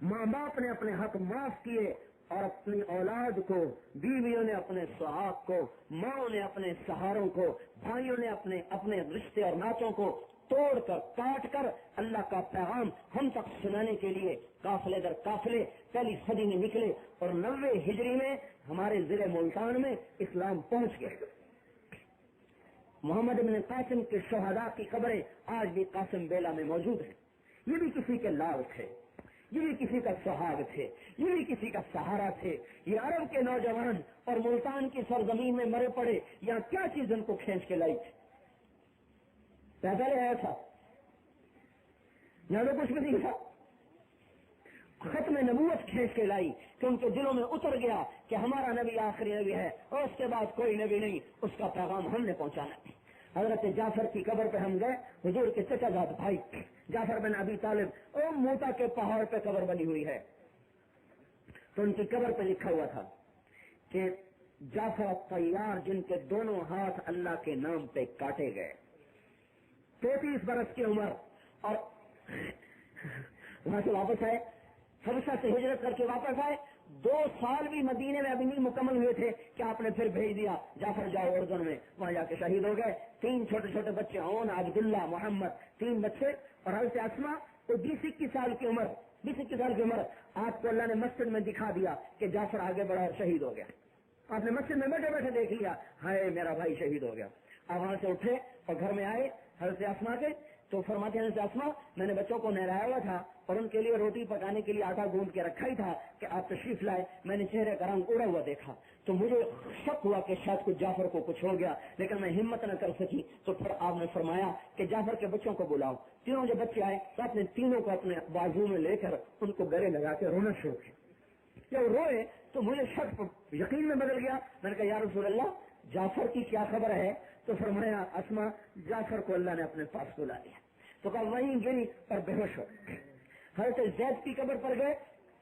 ماں باپ نے اپنے حق معاف کیے اور اپنی اولاد کو، بیویوں نے اپنے سہاگ کو، ماں نے اپنے سہاروں کو، بھائیوں نے اپنے رشتے اور ناطوں کو توڑ کر کاٹ کر اللہ کا پیغام ہم تک سنانے کے لیے قافلے در قافلے پہلی صدی میں نکلے اور 90 ہجری میں ہمارے ضلع ملتان میں اسلام پہنچ گئے۔ محمد بن قاسم کے شہداء کی قبریں آج بھی قاسم بیلا میں موجود ہیں۔ یہ بھی کسی کے لال تھے، یہ بھی کسی کا سہاگ تھے، یہ بھی کسی کا سہارا تھے۔ یہ عرب کے نوجوان اور ملتان کی سرزمین میں مرے پڑے، یہاں کیا چیز ان کو کھینچ کے لائی تھی؟ پیدل آیا تھا، یہاں تو کچھ بھی نہیں تھا۔ ختم نبوت کھینچ کے لائی کہ ان کے دلوں میں اتر گیا کہ ہمارا نبی آخری نبی ہے اور اس کے بعد کوئی نبی نہیں، اس کا پیغام ہم نے پہنچانا ہے۔ حضرت جعفر کی قبر پہ ہم گئے، حضور کے چچا زاد بھائی جعفر بن ابی طالب اور موتا کے پہاڑ پہ قبر بنی ہوئی ہے، تو ان کی قبر پہ لکھا ہوا تھا کہ جعفر الطیار جن کے دونوں ہاتھ اللہ کے نام پہ کاٹے گئے، 33 برس کی عمر، اور وہاں سے واپس آئے، حبشہ سے ہجرت کر کے واپس آئے، 2 سال بھی مدینے میں ابھی نہیں مکمل ہوئے تھے کہ آپ نے پھر بھیج دیا جعفر جاؤ اردن میں، وہاں جا کے شہید ہو گئے۔ 3 چھوٹے چھوٹے بچے، اون، عبداللہ، محمد، 3 بچے، اور حضرت اسما کو 20-21 سال کی عمر، 20-21 سال کی عمر آپ کو اللہ نے مسجد میں دکھا دیا کہ جعفر آگے بڑھا اور شہید ہو گیا۔ آپ نے مسجد میں بیٹھے بیٹھے دیکھ لیا، ہائے میرا بھائی شہید ہو گیا۔ آپ وہاں سے اٹھے اور گھر میں آئے حضرت اسما کے، تو فرماتے ہیں حضرت اسما میں نے بچوں کو نہلایا ہوا تھا اور ان کے لیے روٹی پکانے کے لیے آٹا گوندھ کے رکھا ہی تھا کہ آپ تشریف لائے، میں نے چہرے کا رنگ اڑا ہوا دیکھا تو مجھے شک ہوا کہ شاید کچھ جعفر کو کچھ ہو گیا، لیکن میں ہمت نہ کر سکی، تو پھر آپ نے فرمایا کہ جعفر کے بچوں کو بلاؤ۔ تینوں جو بچے آئے تو آپ نے تینوں کو اپنے بازو میں لے کر ان کو گلے لگا کے رونا شروع کیا۔ جب روئے تو مجھے شک یقین میں بدل گیا، میں نے کہا یا رسول اللہ جعفر کی کیا خبر ہے؟ تو فرمایا اسما جعفر کو اللہ نے اپنے پاس بلا لیا۔ تو کہا وہیں گری اور بے ہوش ہو۔ حضرت زید کی قبر پر گئے،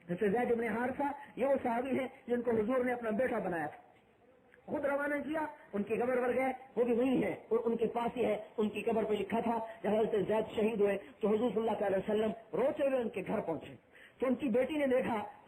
حضرت زید بن حارثہ یہ وہ صحابی ہیں جن کو حضور نے اپنا بیٹا بنایا تھا، خود روانہ کیا، ان کی قبر پر گئے، وہ بھی وہی ہے اور ان کے پاس ہی ہے۔ ان کی قبر پہ لکھا تھا جب حضرت زید شہید ہوئے تو حضور صلی اللہ علیہ وسلم روتے ہوئے ان کے گھر پہنچے، تو ان کی بیٹی نے دیکھا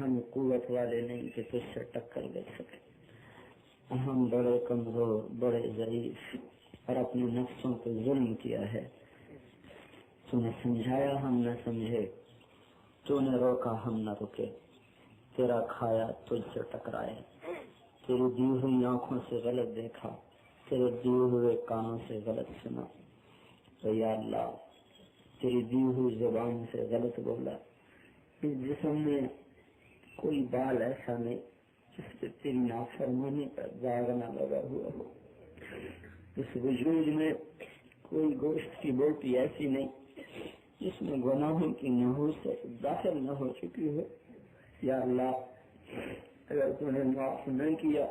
ہم قوت والے نہیں کہ تجھ سے ٹکر لے سکے، ہم بڑے کمزور، بڑے ضعیف، اور اپنے نفسوں پہ ظلم کیا ہے۔ تو نے سمجھایا ہم نہ سمجھے، تو نے روکا ہم نہ رکے، تیرا کھایا تجھ سے ٹکرائے، تیری دی ہوئی آنکھوں سے غلط دیکھا، تیرے دیے ہوئے کانوں سے غلط سنا، تو یا اللہ تیری دی ہوئی زبان سے غلط بولا۔ اس جسم میں کوئی بال ایسا نہیں جس پہ تیری نافرمانی کا داغ نہ لگا ہوا ہو، اس وجود میں کوئی گوشت کی بوٹی ایسی نہیں جس میں گناہوں کی نحوست داخل نہ ہو چکی ہو۔ یا اللہ اگر تو نے معاف نہ کیا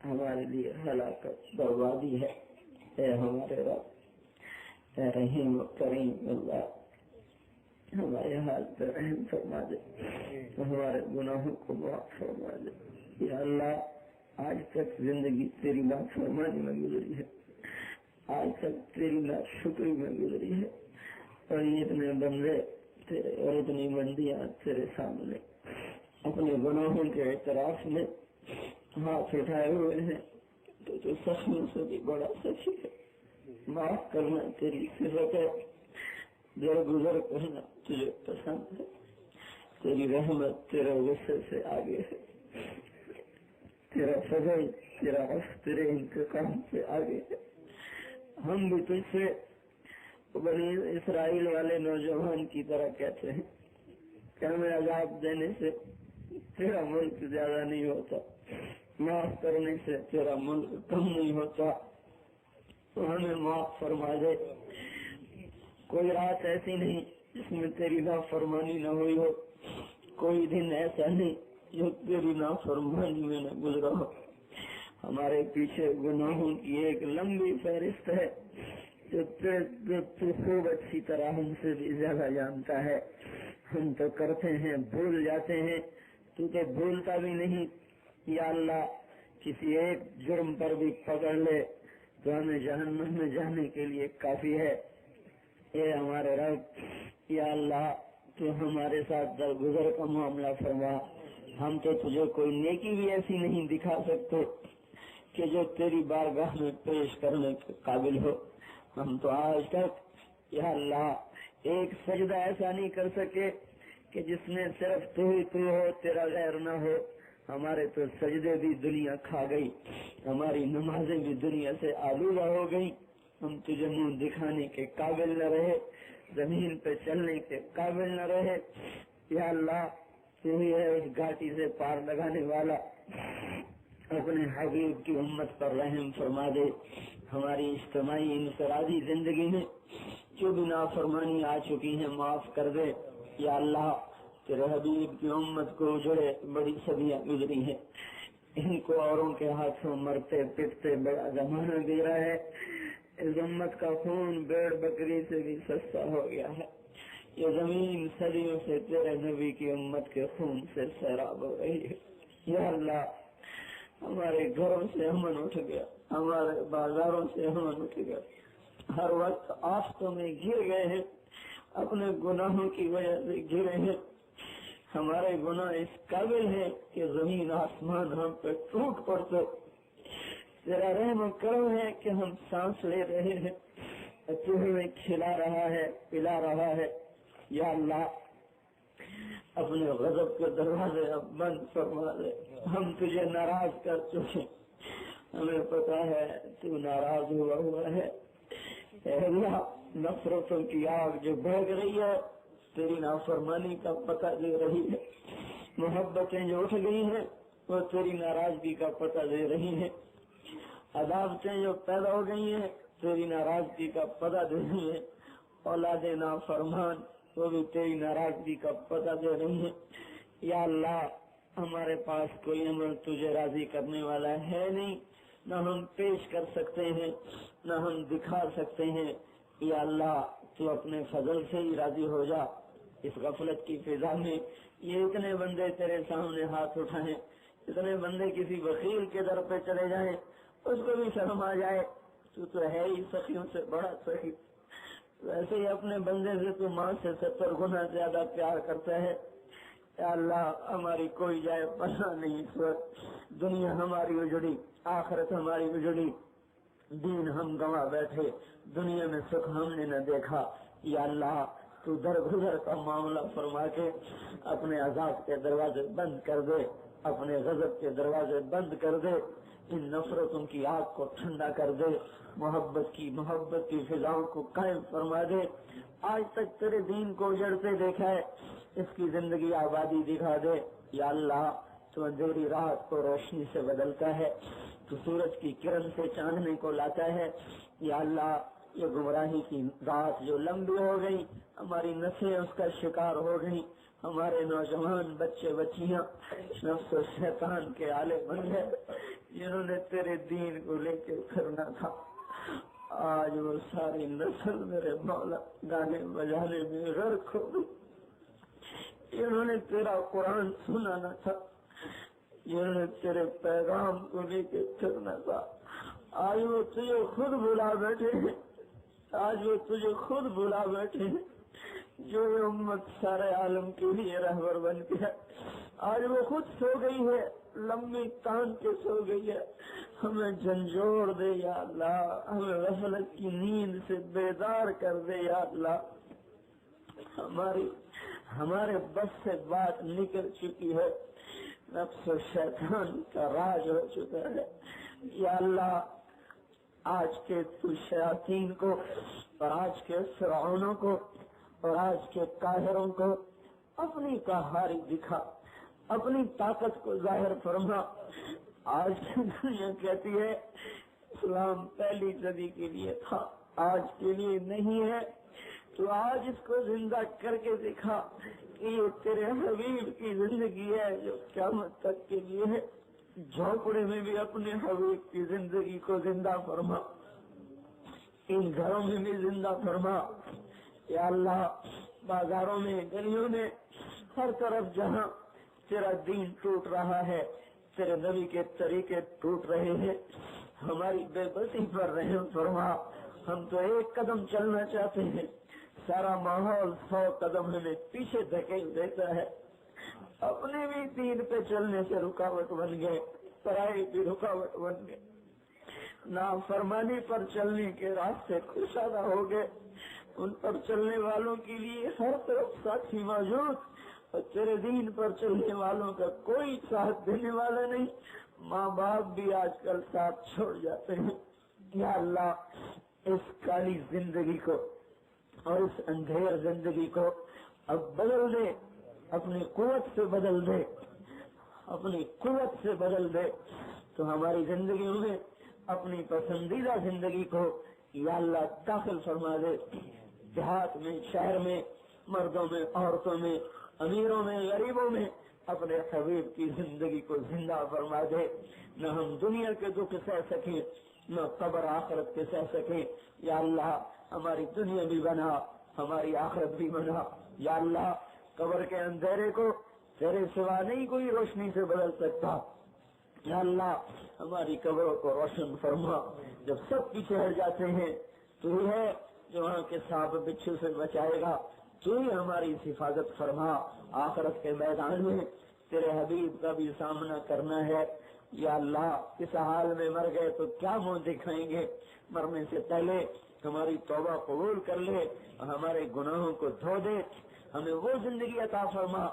ہمارے لیے ہلاکت بربادی ہے۔ اے ہمارے رب، اے رحیم و کریم اللہ، ہمارے حال پر رحم فرما دے، ہمارے گناہوں کو معاف فرما دے۔ یا اللہ آج تک زندگی تیری نافرمانی میں گزری ہے، آج تک تیری ناشکری میں گزری ہے، اور یہ اتنے بندے تیرے اور اتنی بندیاں تیرے سامنے اپنے گناہوں کے اعتراف میں ہاتھ اٹھائے ہوئے ہیں، تو سخیوں سے بھی بڑا سخی ہے۔ معاف کرنا تیری صفت ہے، درگزر کرنا تجھے پسند ہے، تیری رحمت تیرے غصے سے آگے ہے، تیرا فضل تیرا عفو تیرے انتقام سے آگے ہے۔ ہم بھی تجھ سے بنی اسرائیل والے نوجوان کی طرح کہتے ہیں کہ ہمیں عذاب دینے سے تیرا ملک زیادہ نہیں ہوتا، معاف کرنے سے تیرا ملک کم نہیں ہوتا، تو ہمیں معاف فرما دے۔ کوئی رات ایسی نہیں جس میں تیری نافرمانی نہ ہوئی ہو، کوئی دن ایسا نہیں جو تیری نافرمانی میں نہ گزرا ہو۔ ہمارے پیچھے گناہوں کی ایک لمبی فہرست ہے جو تو خوب اچھی طرح ہم سے بھی زیادہ جانتا ہے۔ ہم تو کرتے ہیں، بھول جاتے ہیں، تو بھولتا بھی نہیں۔ یا اللہ کسی ایک جرم پر بھی پکڑ لے تو ہمیں جہنم میں جانے کے لیے کافی ہے۔ اے ہمارے رب، یا اللہ تو ہمارے ساتھ درگزر کا معاملہ فرما۔ ہم تو تجھے کوئی نیکی بھی ایسی نہیں دکھا سکتے کہ جو تیری بارگاہ میں پیش کرنے کے قابل ہو۔ ہم تو آج تک یا اللہ ایک سجدہ ایسا نہیں کر سکے کہ جس میں صرف تو ہی تو ہو، تیرا غیر نہ ہو۔ ہمارے تو سجدے بھی دنیا کھا گئی، ہماری نمازیں بھی دنیا سے آلودہ ہو گئی، ہم تجھے منہ دکھانے کے قابل نہ رہے، زمین پہ چلنے کے قابل نہ رہے۔ یا اللہ تو ہی ہے اس گھاٹی سے پار لگانے والا، اپنے حبیب کی امت پر رحم فرما دے۔ ہماری اجتماعی انفرادی زندگی میں جو بھی نافرمانی آ چکی ہے معاف کر دے۔ یا اللہ تیرے حبیب کی امت کو جڑے بڑی صدیاں گزری ہیں، ان کو اوروں کے ہاتھوں مرتے پٹتے بڑا زمانہ گزرا ہے۔ اس امت کا خون بیڑ بکری سے بھی سستا ہو گیا ہے۔ یہ زمین صدیوں سے تیرے نبی کی امت کے خون سے سیراب ہو رہی ہے۔ یا اللہ ہمارے گھروں سے امن اٹھ گیا، ہمارے بازاروں سے امن اٹھ گیا، ہر وقت آفتوں میں گر گئے ہیں، اپنے گناہوں کی وجہ سے گرے ہیں۔ ہمارے گناہ اس قابل ہیں کہ زمین آسمان ہم پہ ٹوٹ پڑتے، تیرا رحم و کرم ہے کہ ہم سانس لے رہے ہیں، تو ہمیں کھلا رہا ہے، پلا رہا ہے۔ یا اللہ اپنے غضب کے دروازے اب بند فرما دے، ہم تجھے ناراض کر چکے، ہمیں پتا ہے تو ناراض ہوا ہے۔ اے اللہ نفرتوں کی آگ جو بھڑک رہی ہے تیری نافرمانی کا پتہ دے رہی ہے، محبتیں جو اٹھ گئی ہیں وہ تیری ناراضگی کا پتہ دے رہی ہیں، عداوتیں جو پیدا ہو گئی ہیں تیری ناراضگی کا پتہ دے رہی ہیں، اولاد نافرمان وہ بھی تیری ناراضگی کا پتہ دے رہی ہیں۔ یا اللہ ہمارے پاس کوئی عمل تجھے راضی کرنے والا ہے نہیں، نہ ہم پیش کر سکتے ہیں نہ ہم دکھا سکتے ہیں۔ یا اللہ تو اپنے فضل سے ہی راضی ہو جا۔ اس غفلت کی فضا میں یہ اتنے بندے تیرے سامنے ہاتھ اٹھائیں، اتنے بندے کسی وکیل کے در پہ چلے جائیں، اس کو بھی شرم آ جائے، تو ہے ہی سخیوں سے بڑا سخی، ویسے ہی اپنے بندے سے تو ماں سے 70 گنا زیادہ پیار کرتا ہے۔ یا اللہ ہماری کوئی جائے پناہ نہیں اس وقت، دنیا ہماری اجڑی، آخرت ہماری اجڑی، دین ہم گنوا بیٹھے، دنیا میں سکھ ہم نے نہ دیکھا۔ یا اللہ تو درگزر کا معاملہ فرما کے اپنے عذاب کے دروازے بند کر دے، اپنے غضب کے دروازے بند کر دے، ان نفرتوں کی آگ کو ٹھنڈا کر دے، محبت کی فضاؤں کو قائم فرما دے۔ آج تک تیرے دین کو اجڑتے دیکھا ہے، اس کی زندگی آبادی دکھا دے۔ یا اللہ تو اندھیری رات کو روشنی سے بدلتا ہے، تو سورج کی کرن سے چاندنے کو لاتا ہے۔ یا اللہ یہ گمراہی کی رات جو لمبی ہو گئی، ہماری نسلیں اس کا شکار ہو گئی، ہمارے نوجوان بچے بچیاں نفس و شیطان کے آلے بن گئے، جنہوں نے تیرے دین کو لے کے پھرنا تھا۔ آج وہ ساری نسل میرے مولا گانے بجانے میں غرق ہو گئی، جنہوں نے تیرا قرآن سنانا تھا، جنہوں نے تیرے پیغام کو لے کے پھرنا تھا، آج وہ تجھے خود بلا بیٹھے ہیں، آج وہ تجھے خود بلا بیٹھے ہیں۔ جو امت سارے عالم کے لیے رہبر بن گیا، آج وہ خود سو گئی ہے، لمبی تان کے سو گئی ہے۔ ہمیں جھنجھوڑ دے یا اللہ، ہمیں غفلت کی نیند سے بیدار کر دے یا اللہ۔ ہمارے بس سے بات نکل چکی ہے، نفس و شیطان کا راج ہو چکا ہے۔ یا اللہ آج کے تو شیاطین کو اور آج کے فرعونوں کو اور آج کے قاہروں کو اپنی قہاری دکھا، اپنی طاقت کو ظاہر فرما۔ آج کی دنیا کہتی ہے اسلام پہلی صدی کے لیے تھا، آج کے لیے نہیں ہے، تو آج اس کو زندہ کر کے دکھا کہ یہ تیرے حبیب کی زندگی ہے جو قیامت تک کے لیے ہے۔ جھونپڑے میں بھی اپنے حبیب کی زندگی کو زندہ فرما، ان گھروں میں بھی زندہ فرما۔ یا اللہ بازاروں میں، گلیوں میں، ہر طرف جہاں تیرا دین ٹوٹ رہا ہے، تیرے نبی کے طریقے ٹوٹ رہے ہیں، ہماری بے بسی پر رحم فرما۔ ہم تو ایک قدم چلنا چاہتے ہیں، سارا ماحول 100 قدم ہمیں پیچھے دھکیل دیتا ہے۔ اپنے بھی دین پہ چلنے سے رکاوٹ بن گئے، پڑھائی بھی رکاوٹ بن گئے، نافرمانی پر چلنے کے راستے کشادہ ہو گئے۔ ان پر چلنے والوں کے لیے ہر طرف ساتھی موجود، اور تیرے دین پر چلنے والوں کا کوئی ساتھ دینے والا نہیں۔ ماں باپ بھی آج کل ساتھ چھوڑ جاتے ہیں۔ یا اللہ اس کالی زندگی کو اور اس اندھیر زندگی کو اب بدل دے، اپنی قوت سے بدل دے، اپنی قوت سے بدل دے، تو ہماری زندگیوں میں اپنی پسندیدہ زندگی کو یا اللہ داخل فرما دے۔ دیہات میں، شہر میں، مردوں میں، عورتوں میں، امیروں میں، غریبوں میں اپنے حبیب کی زندگی کو زندہ فرما دے۔ نہ ہم دنیا کے دکھ سہ سکیں، نہ قبر آخرت کے سہ سکیں۔ یا اللہ ہماری دنیا بھی بنا، ہماری آخرت بھی بنا۔ یا اللہ قبر کے اندھیرے کو تیرے سوا نہیں کوئی روشنی سے بدل سکتا۔ یا اللہ ہماری قبروں کو روشن فرما۔ جب سب پیچھے ہٹ جاتے ہیں تو ہی ہے جو وہاں کے سانپ بچھو سے بچائے گا، تو ہی ہماری حفاظت فرما۔ آخرت کے میدان میں تیرے حبیب کا بھی سامنا کرنا ہے۔ یا اللہ اس حال میں مر گئے تو کیا منہ دکھائیں گے؟ مرنے سے پہلے ہماری توبہ قبول کر لے اور ہمارے گناہوں کو دھو دے۔ ہمیں وہ زندگی عطا فرما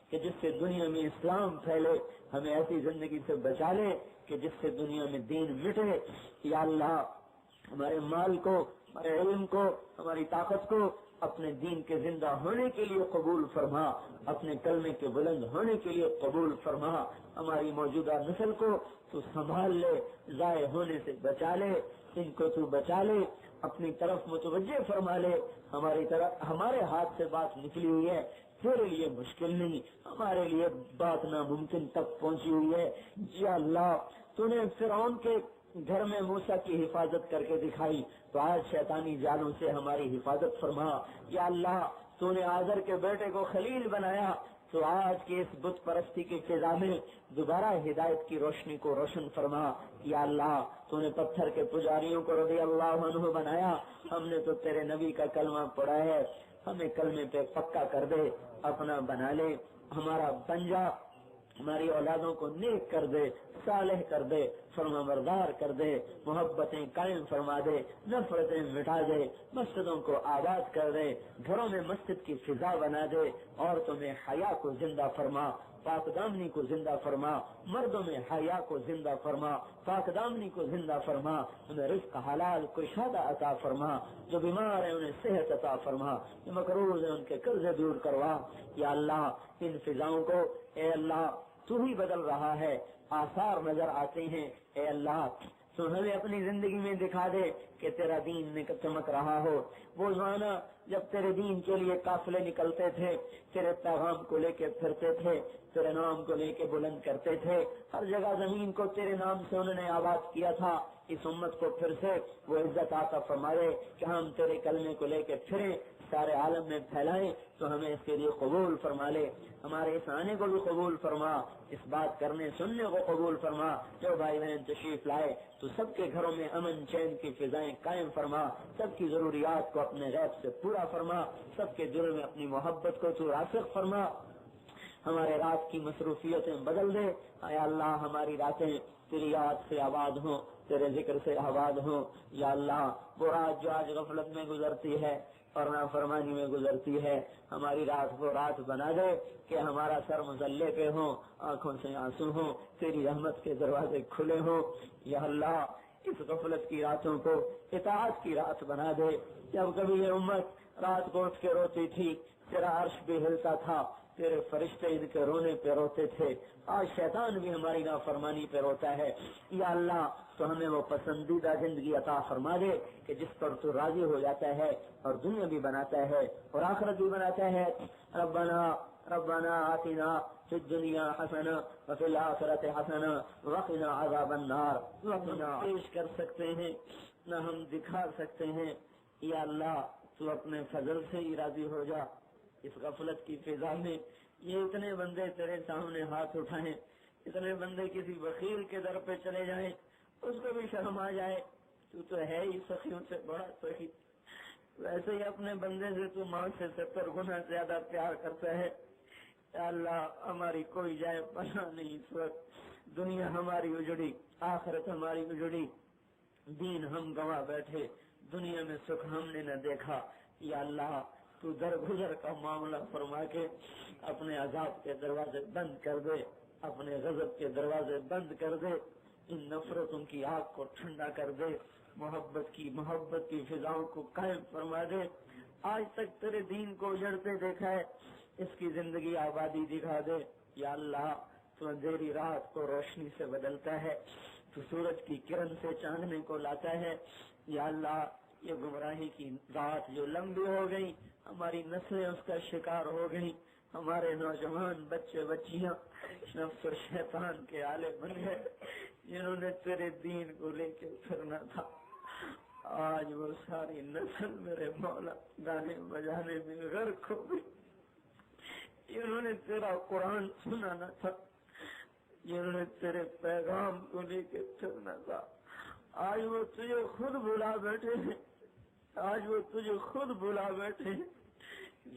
کہ جس سے دنیا میں اسلام پھیلے، ہمیں ایسی زندگی سے بچا لے کہ جس سے دنیا میں دین مٹے۔ یا اللہ ہمارے مال کو، ہمارے علم کو، ہماری طاقت کو اپنے دین کے زندہ ہونے کے لیے قبول فرما، اپنے کلمے کے بلند ہونے کے لیے قبول فرما۔ ہماری موجودہ نسل کو تو سنبھال لے، ضائع ہونے سے بچا لے، ان کو تو بچا لے، اپنی طرف متوجہ فرما لے۔ ہمارے ہاتھ سے بات نکلی ہوئی ہے، تیرے لیے مشکل نہیں، ہمارے لیے بات ناممکن تک پہنچی ہوئی ہے۔ یا اللہ تو نے فرعون کے گھر میں موسیٰ کی حفاظت کر کے دکھائی، تو آج شیطانی جالوں سے ہماری حفاظت فرما۔ یا اللہ تو نے آزر کے بیٹے کو خلیل بنایا، تو آج کے اس بت پرستی کی فضا میں دوبارہ ہدایت کی روشنی کو روشن فرما۔ یا اللہ تو نے پتھر کے پجاریوں کو رضی اللہ عنہ بنایا، ہم نے تو تیرے نبی کا کلمہ پڑھا ہے، ہمیں کلمے پہ پکا کر دے، اپنا بنا لے، ہمارا بن جا، ہماری اولادوں کو نیک کر دے، صالح کر دے، فرمانبردار کر دے، محبتیں قائم فرما دے، نفرتیں مٹا دے، مسجدوں کو آباد کر دے، گھروں میں مسجد کی فضا بنا دے، عورتوں میں حیا کو زندہ فرما، پاک دامنی کو زندہ فرما، مردوں میں حیا کو زندہ فرما، پاک دامنی کو زندہ فرما، انہیں رزق حلال کشادہ عطا فرما، جو بیمار ہیں انہیں صحت عطا فرما، جو مقروض ہیں ان کے قرضے دور کروا۔ یا اللہ ان فضاؤں کو اے اللہ تو ہی بدل رہا ہے، آثار نظر آتے ہیں، اے اللہ تو ہمیں اپنی زندگی میں دکھا دے کہ تیرا دین چمک رہا ہو۔ وہ زمانہ جب تیرے دین کے لیے قافلے نکلتے تھے، تیرے پیغام کو لے کے پھرتے تھے، تیرے نام کو لے کے بلند کرتے تھے، ہر جگہ زمین کو تیرے نام سے انہوں نے آباد کیا تھا، اس امت کو پھر سے وہ عزت عطا فرمائے کہ ہم تیرے کلمے کو لے کے پھریں، سارے عالم میں پھیلائیں، تو ہمیں اس کے لیے قبول فرما لے، ہمارے اس آنے کو بھی قبول فرما، اس بات کرنے سننے کو قبول فرما، جو بھائی بہن تشریف لائے تو سب کے گھروں میں امن چین کی فضائیں قائم فرما، سب کی ضروریات کو اپنے غیب سے پورا فرما، سب کے دل میں اپنی محبت کو تو راسخ فرما، ہمارے رات کی مصروفیتیں بدل دے، اے اللہ ہماری راتیں تیری یاد سے آباد ہوں، تیرے ذکر سے آباد ہوں۔ یا اللہ وہ رات جو آج غفلت میں گزرتی ہے اور نافرمانی میں گزرتی ہے، ہماری رات وہ رات بنا دے کہ ہمارا سر مظلے پہ ہو، آنکھوں سے آنسو ہوں، تیری رحمت کے دروازے کھلے ہوں۔ یا اللہ اس غفلت کی راتوں کو اطاعت کی رات بنا دے، جب کبھی یہ امت رات کو اٹھ کے روتی تھی تیرا عرش بھی ہلتا تھا، تیرے فرشتے ان کے رونے پہ روتے تھے، آج شیطان بھی ہماری نافرمانی پہ روتا ہے۔ یا اللہ تو ہمیں وہ پسندیدہ زندگی عطا فرما دے کہ جس پر تو راضی ہو جاتا ہے اور دنیا بھی بناتا ہے اور آخرت بھی بناتا ہے۔ ربنا آتنا فی الدنیا حسنہ وفی الآخرۃ حسنہ وقنا عذاب النار۔ نہ پیش کر سکتے ہیں نہ ہم دکھا سکتے ہیں، یا اللہ تو اپنے فضل سے ہی راضی ہو جا۔ اس غفلت کی فضا میں یہ اتنے بندے تیرے سامنے ہاتھ اٹھائیں، اتنے بندے کسی بخیل کے در پہ چلے جائیں، اس کو بھی شرم آ جائے، تو ہے ہی سخیوں سے بڑا سخی، ویسے ہی اپنے بندے سے تو ماں سے 70 گنا زیادہ پیار کرتا ہے۔ یا اللہ ہماری کوئی جائے پناہ نہیں، اس وقت دنیا ہماری اجڑی، آخرت ہماری اجڑی، دین ہم گنوا بیٹھے، دنیا میں سکھ ہم نے نہ دیکھا۔ یا اللہ تو درگزر کا معاملہ فرما کے اپنے عذاب کے دروازے بند کر دے، اپنے غضب کے دروازے بند کر دے، ان نفرتوں کی آگ کو ٹھنڈا کر دے، محبت کی فضاؤں کو قائم فرما دے۔ آج تک تیرے دین کو اجڑتے دیکھا ہے، اس کی زندگی آبادی دکھا دے۔ یا اللہ تو اندھیری رات کو روشنی سے بدلتا ہے، تو سورج کی کرن سے چاندنے کو لاتا ہے۔ یا اللہ یہ گمراہی کی رات جو لمبی ہو گئی، ہماری نسلیں اس کا شکار ہو گئی، ہمارے نوجوان بچے بچیاں نفس و شیطان کے آلے بن گئے، جنہوں نے تیرے دین کو لے کے پھرنا تھا، آج وہ ساری نسل میرے مولا گانے بجانے میں غرق ہو گئی۔ جنہوں نے تیرا قرآن سنانا تھا، جنہوں نے تیرے پیغام کو لے کے پھرنا تھا، آج وہ تجھے خود بلا بیٹھے ہیں، آج وہ تجھے خود بلا بیٹھے ہیں،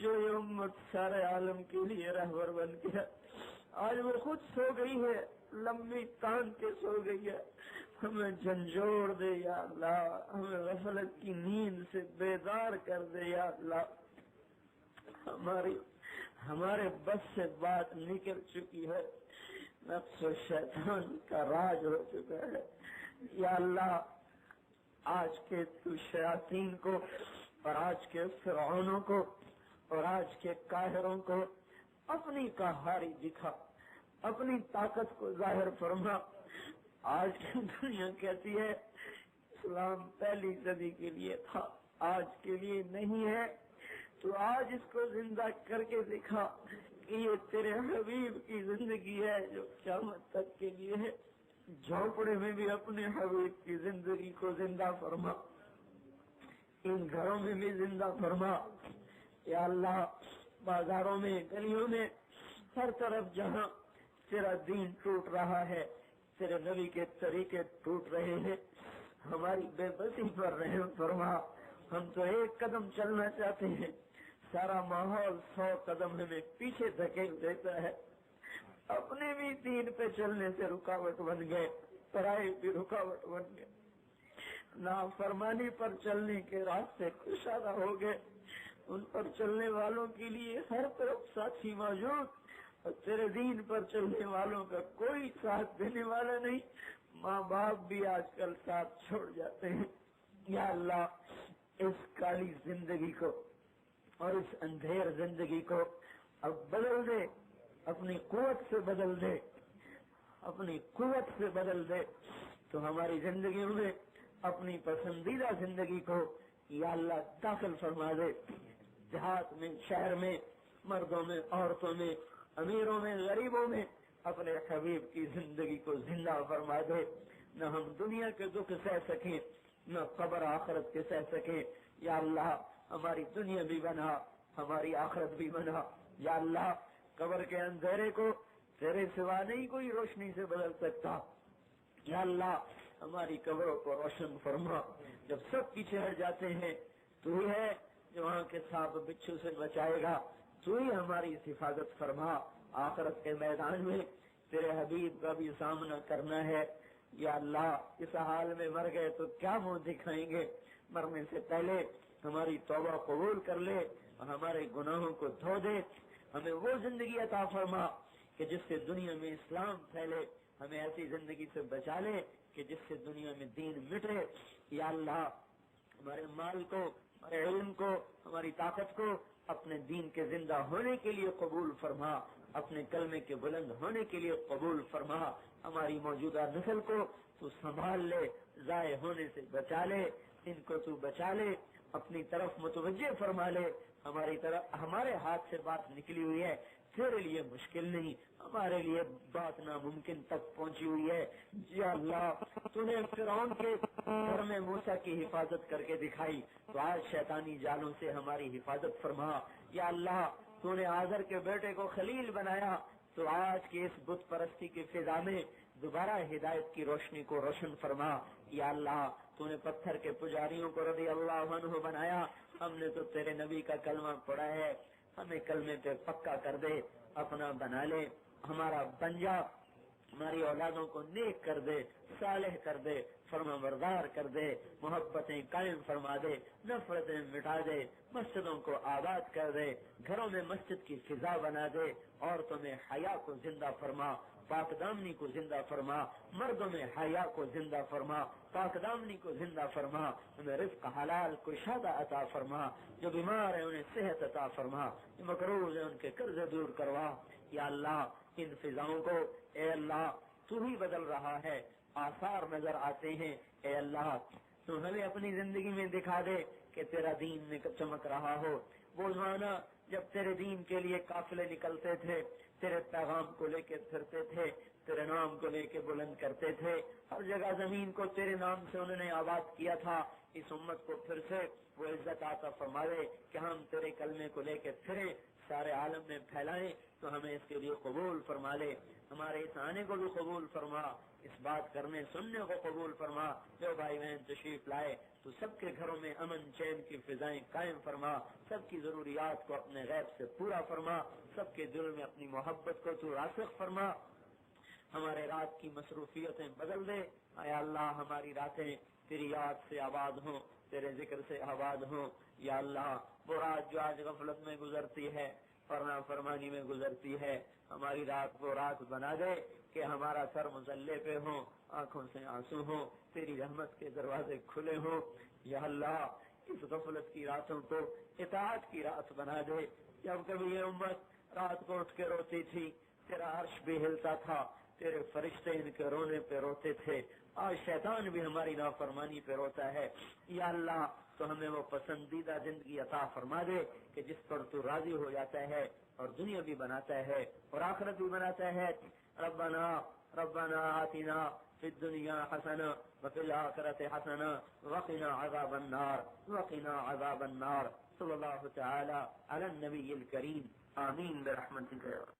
جو یہ امت سارے عالم کے لیے رہبر بن گیا، آج وہ خود سو گئی ہے، لمبی تان کے سو گئی ہے، ہمیں جھنجھوڑ دے یا اللہ، ہمیں غفلت کی نیند سے بیدار کر دے یا اللہ، ہمارے بس سے بات نکل چکی ہے، نفس و شیطان کا راج ہو چکا ہے۔ یا اللہ آج کے تو شیاطین کو اور آج کے فرعونوں کو اور آج کے قاہروں کو اپنی قہاری دکھا، اپنی طاقت کو ظاہر فرما۔ آج کی دنیا کہتی ہے اسلام پہلی صدی کے لیے تھا، آج کے لیے نہیں ہے، تو آج اس کو زندہ کر کے دکھا کہ یہ تیرے حبیب کی زندگی ہے جو قیامت تک کے لیے ہے۔ جھونپڑے میں بھی اپنے حبیب کی زندگی کو زندہ فرما، ان گھروں میں بھی زندہ فرما۔ یا اللہ بازاروں میں گلیوں میں ہر طرف جہاں تیرا دین ٹوٹ رہا ہے، تیرے نبی کے طریقے ٹوٹ رہے ہیں، ہماری بے بسی پر رحم فرما۔ ہم تو ایک قدم چلنا چاہتے ہیں، سارا ماحول 100 قدم ہمیں پیچھے دھکیل دیتا ہے. اپنے بھی دین پہ چلنے سے رکاوٹ بن گئے, پڑھائی بھی رکاوٹ بن گئے, نافرمانی پر چلنے کے راستے کشادہ ہو گئے. ان پر چلنے والوں کے لیے ہر طرف ساتھی موجود, اور تیرے دین پر چلنے والوں کا کوئی ساتھ دینے والا نہیں. ماں باپ بھی آج کل ساتھ چھوڑ جاتے ہیں. یا اللہ, اس کالی زندگی کو اور اس اندھیر زندگی کو اب بدل دے, اپنی قوت سے بدل دے, اپنی قوت سے بدل دے. تو ہماری زندگیوں میں اپنی پسندیدہ زندگی کو یا اللہ داخل فرما دے. دیہات میں, شہر میں, مردوں میں, عورتوں میں, امیروں میں, غریبوں میں اپنے حبیب کی زندگی کو زندہ فرما دے. نہ ہم دنیا کے دکھ سہ سکیں, نہ قبر آخرت کے سہ سکیں. یا اللہ, ہماری دنیا بھی بنا, ہماری آخرت بھی بنا. یا اللہ, قبر کے اندھیرے کو تیرے سوا نہیں کوئی روشنی سے بدل سکتا. یا اللہ, ہماری قبروں کو روشن فرما. جب سب پیچھے ہٹ جاتے ہیں, تو ہی ہے جو وہاں کے سانپ بچھو سے بچائے گا. تو ہی ہماری حفاظت فرما. آخرت کے میدان میں تیرے حبیب کا بھی سامنا کرنا ہے. یا اللہ, اس حال میں مر گئے تو کیا منہ دکھائیں گے. مرنے سے پہلے ہماری توبہ قبول کر لے اور ہمارے گناہوں کو دھو دے. ہمیں وہ زندگی عطا فرما کہ جس سے دنیا میں اسلام پھیلے. ہمیں ایسی زندگی سے بچا لے کہ جس سے دنیا میں دین مٹے. یا اللہ, ہمارے مال کو, ہمارے علم کو, ہماری طاقت کو اپنے دین کے زندہ ہونے کے لیے قبول فرما. اپنے کلمے کے بلند ہونے کے لیے قبول فرما. ہماری موجودہ نسل کو تو سنبھال لے, ضائع ہونے سے بچا لے. ان کو تو بچا لے, اپنی طرف متوجہ فرما لے. ہماری طرف, ہمارے ہاتھ سے بات نکلی ہوئی ہے, تیرے لیے مشکل نہیں, ہمارے لیے بات ناممکن تک پہنچی ہوئی ہے. یا اللہ, تو نے فرعون کے گھر میں موسیٰ کی حفاظت کر کے دکھائی, تو آج شیطانی جالوں سے ہماری حفاظت فرما. یا اللہ, تو نے آزر کے بیٹے کو خلیل بنایا, تو آج کی اس بت پرستی کی فضا میں دوبارہ ہدایت کی روشنی کو روشن فرما. یا اللہ, تو نے پتھر کے پجاریوں کو رضی اللہ عنہ بنایا. ہم نے تو تیرے نبی کا کلمہ پڑھا ہے, ہمیں کلمے پہ پکا کر دے, اپنا بنا لے, ہمارا بن جا. ہماری اولادوں کو نیک کر دے, صالح کر دے, فرما بردار کر دے, محبتیں قائم فرما دے, نفرتیں مٹا دے, مسجدوں کو آباد کر دے, گھروں میں مسجد کی فضا بنا دے, عورتوں میں حیا کو زندہ فرما, پاک دامنی کو زندہ فرما, مردوں میں حیا کو زندہ فرما, پاک دامنی کو زندہ فرما. انہیں رزق حلال کو شادہ عطا فرما. جو بیمار ہیں انہیں صحت عطا فرما, جو مقروض ہیں ان کے قرض دور کروا. یا اللہ, ان فضاؤں کو اے اللہ تو ہی بدل رہا ہے, آثار نظر آتے ہیں. اے اللہ, تو ہمیں اپنی زندگی میں دکھا دے کہ تیرا دین میں چمک رہا ہو. وہ زمانہ جب تیرے دین کے لیے قافلے نکلتے تھے, تیرے پیغام کو لے کے پھرتے تھے, تیرے نام کو لے کے بلند کرتے تھے, ہر جگہ زمین کو تیرے نام سے انہوں نے آباد کیا تھا. اس امت کو پھر سے وہ عزت عطا فرما دے کہ ہم تیرے کلمے کو لے کے پھریں, سارے عالم میں پھیلائیں. تو ہمیں اس کے لیے قبول فرما لے, ہمارے اس آنے کو بھی قبول فرما, اس بات کرنے سننے کو قبول فرما. جو بھائی بہن تشریف لائے تو سب کے گھروں میں امن چین کی فضائیں قائم فرما, سب کی ضروریات کو اپنے غیب سے پورا فرما, سب کے دل میں اپنی محبت کو تو راسخ فرما. ہمارے رات کی مصروفیتیں بدل دے. اے اللہ, ہماری راتیں تیری یاد سے آباد ہوں, تیرے ذکر سے آباد ہوں. یا اللہ, وہ رات جو آج غفلت میں گزرتی ہے, فرمانی میں گزرتی ہے, ہماری رات وہ رات بنا دے کہ ہمارا سر مسلح پہ ہو, آنکھوں سے آنسو ہوں, تیری رحمت کے دروازے کھلے ہوں. یا اللہ, اس غفلت کی راتوں کو اطاعت کی رات بنا دے. جب کبھی یہ امت رات کو اٹھ کے روتی تھی, تیرا عرش بھی ہلتا تھا, تیرے فرشتے ان کے رونے پہ روتے تھے. آج شیطان بھی ہماری نافرمانی پہ روتا ہے. یا اللہ, تو ہمیں وہ پسندیدہ زندگی عطا فرما دے کہ جس پر تو راضی ہو جاتا ہے, اور دنیا بھی بناتا ہے اور آخرت بھی بناتا ہے. ربنا آتنا فی الدنیا حسنہ وفی الآخرۃ حسنہ وقنا عذاب النار. صلی اللہ تعالی علی النبی الکریم. آمین برحمتک.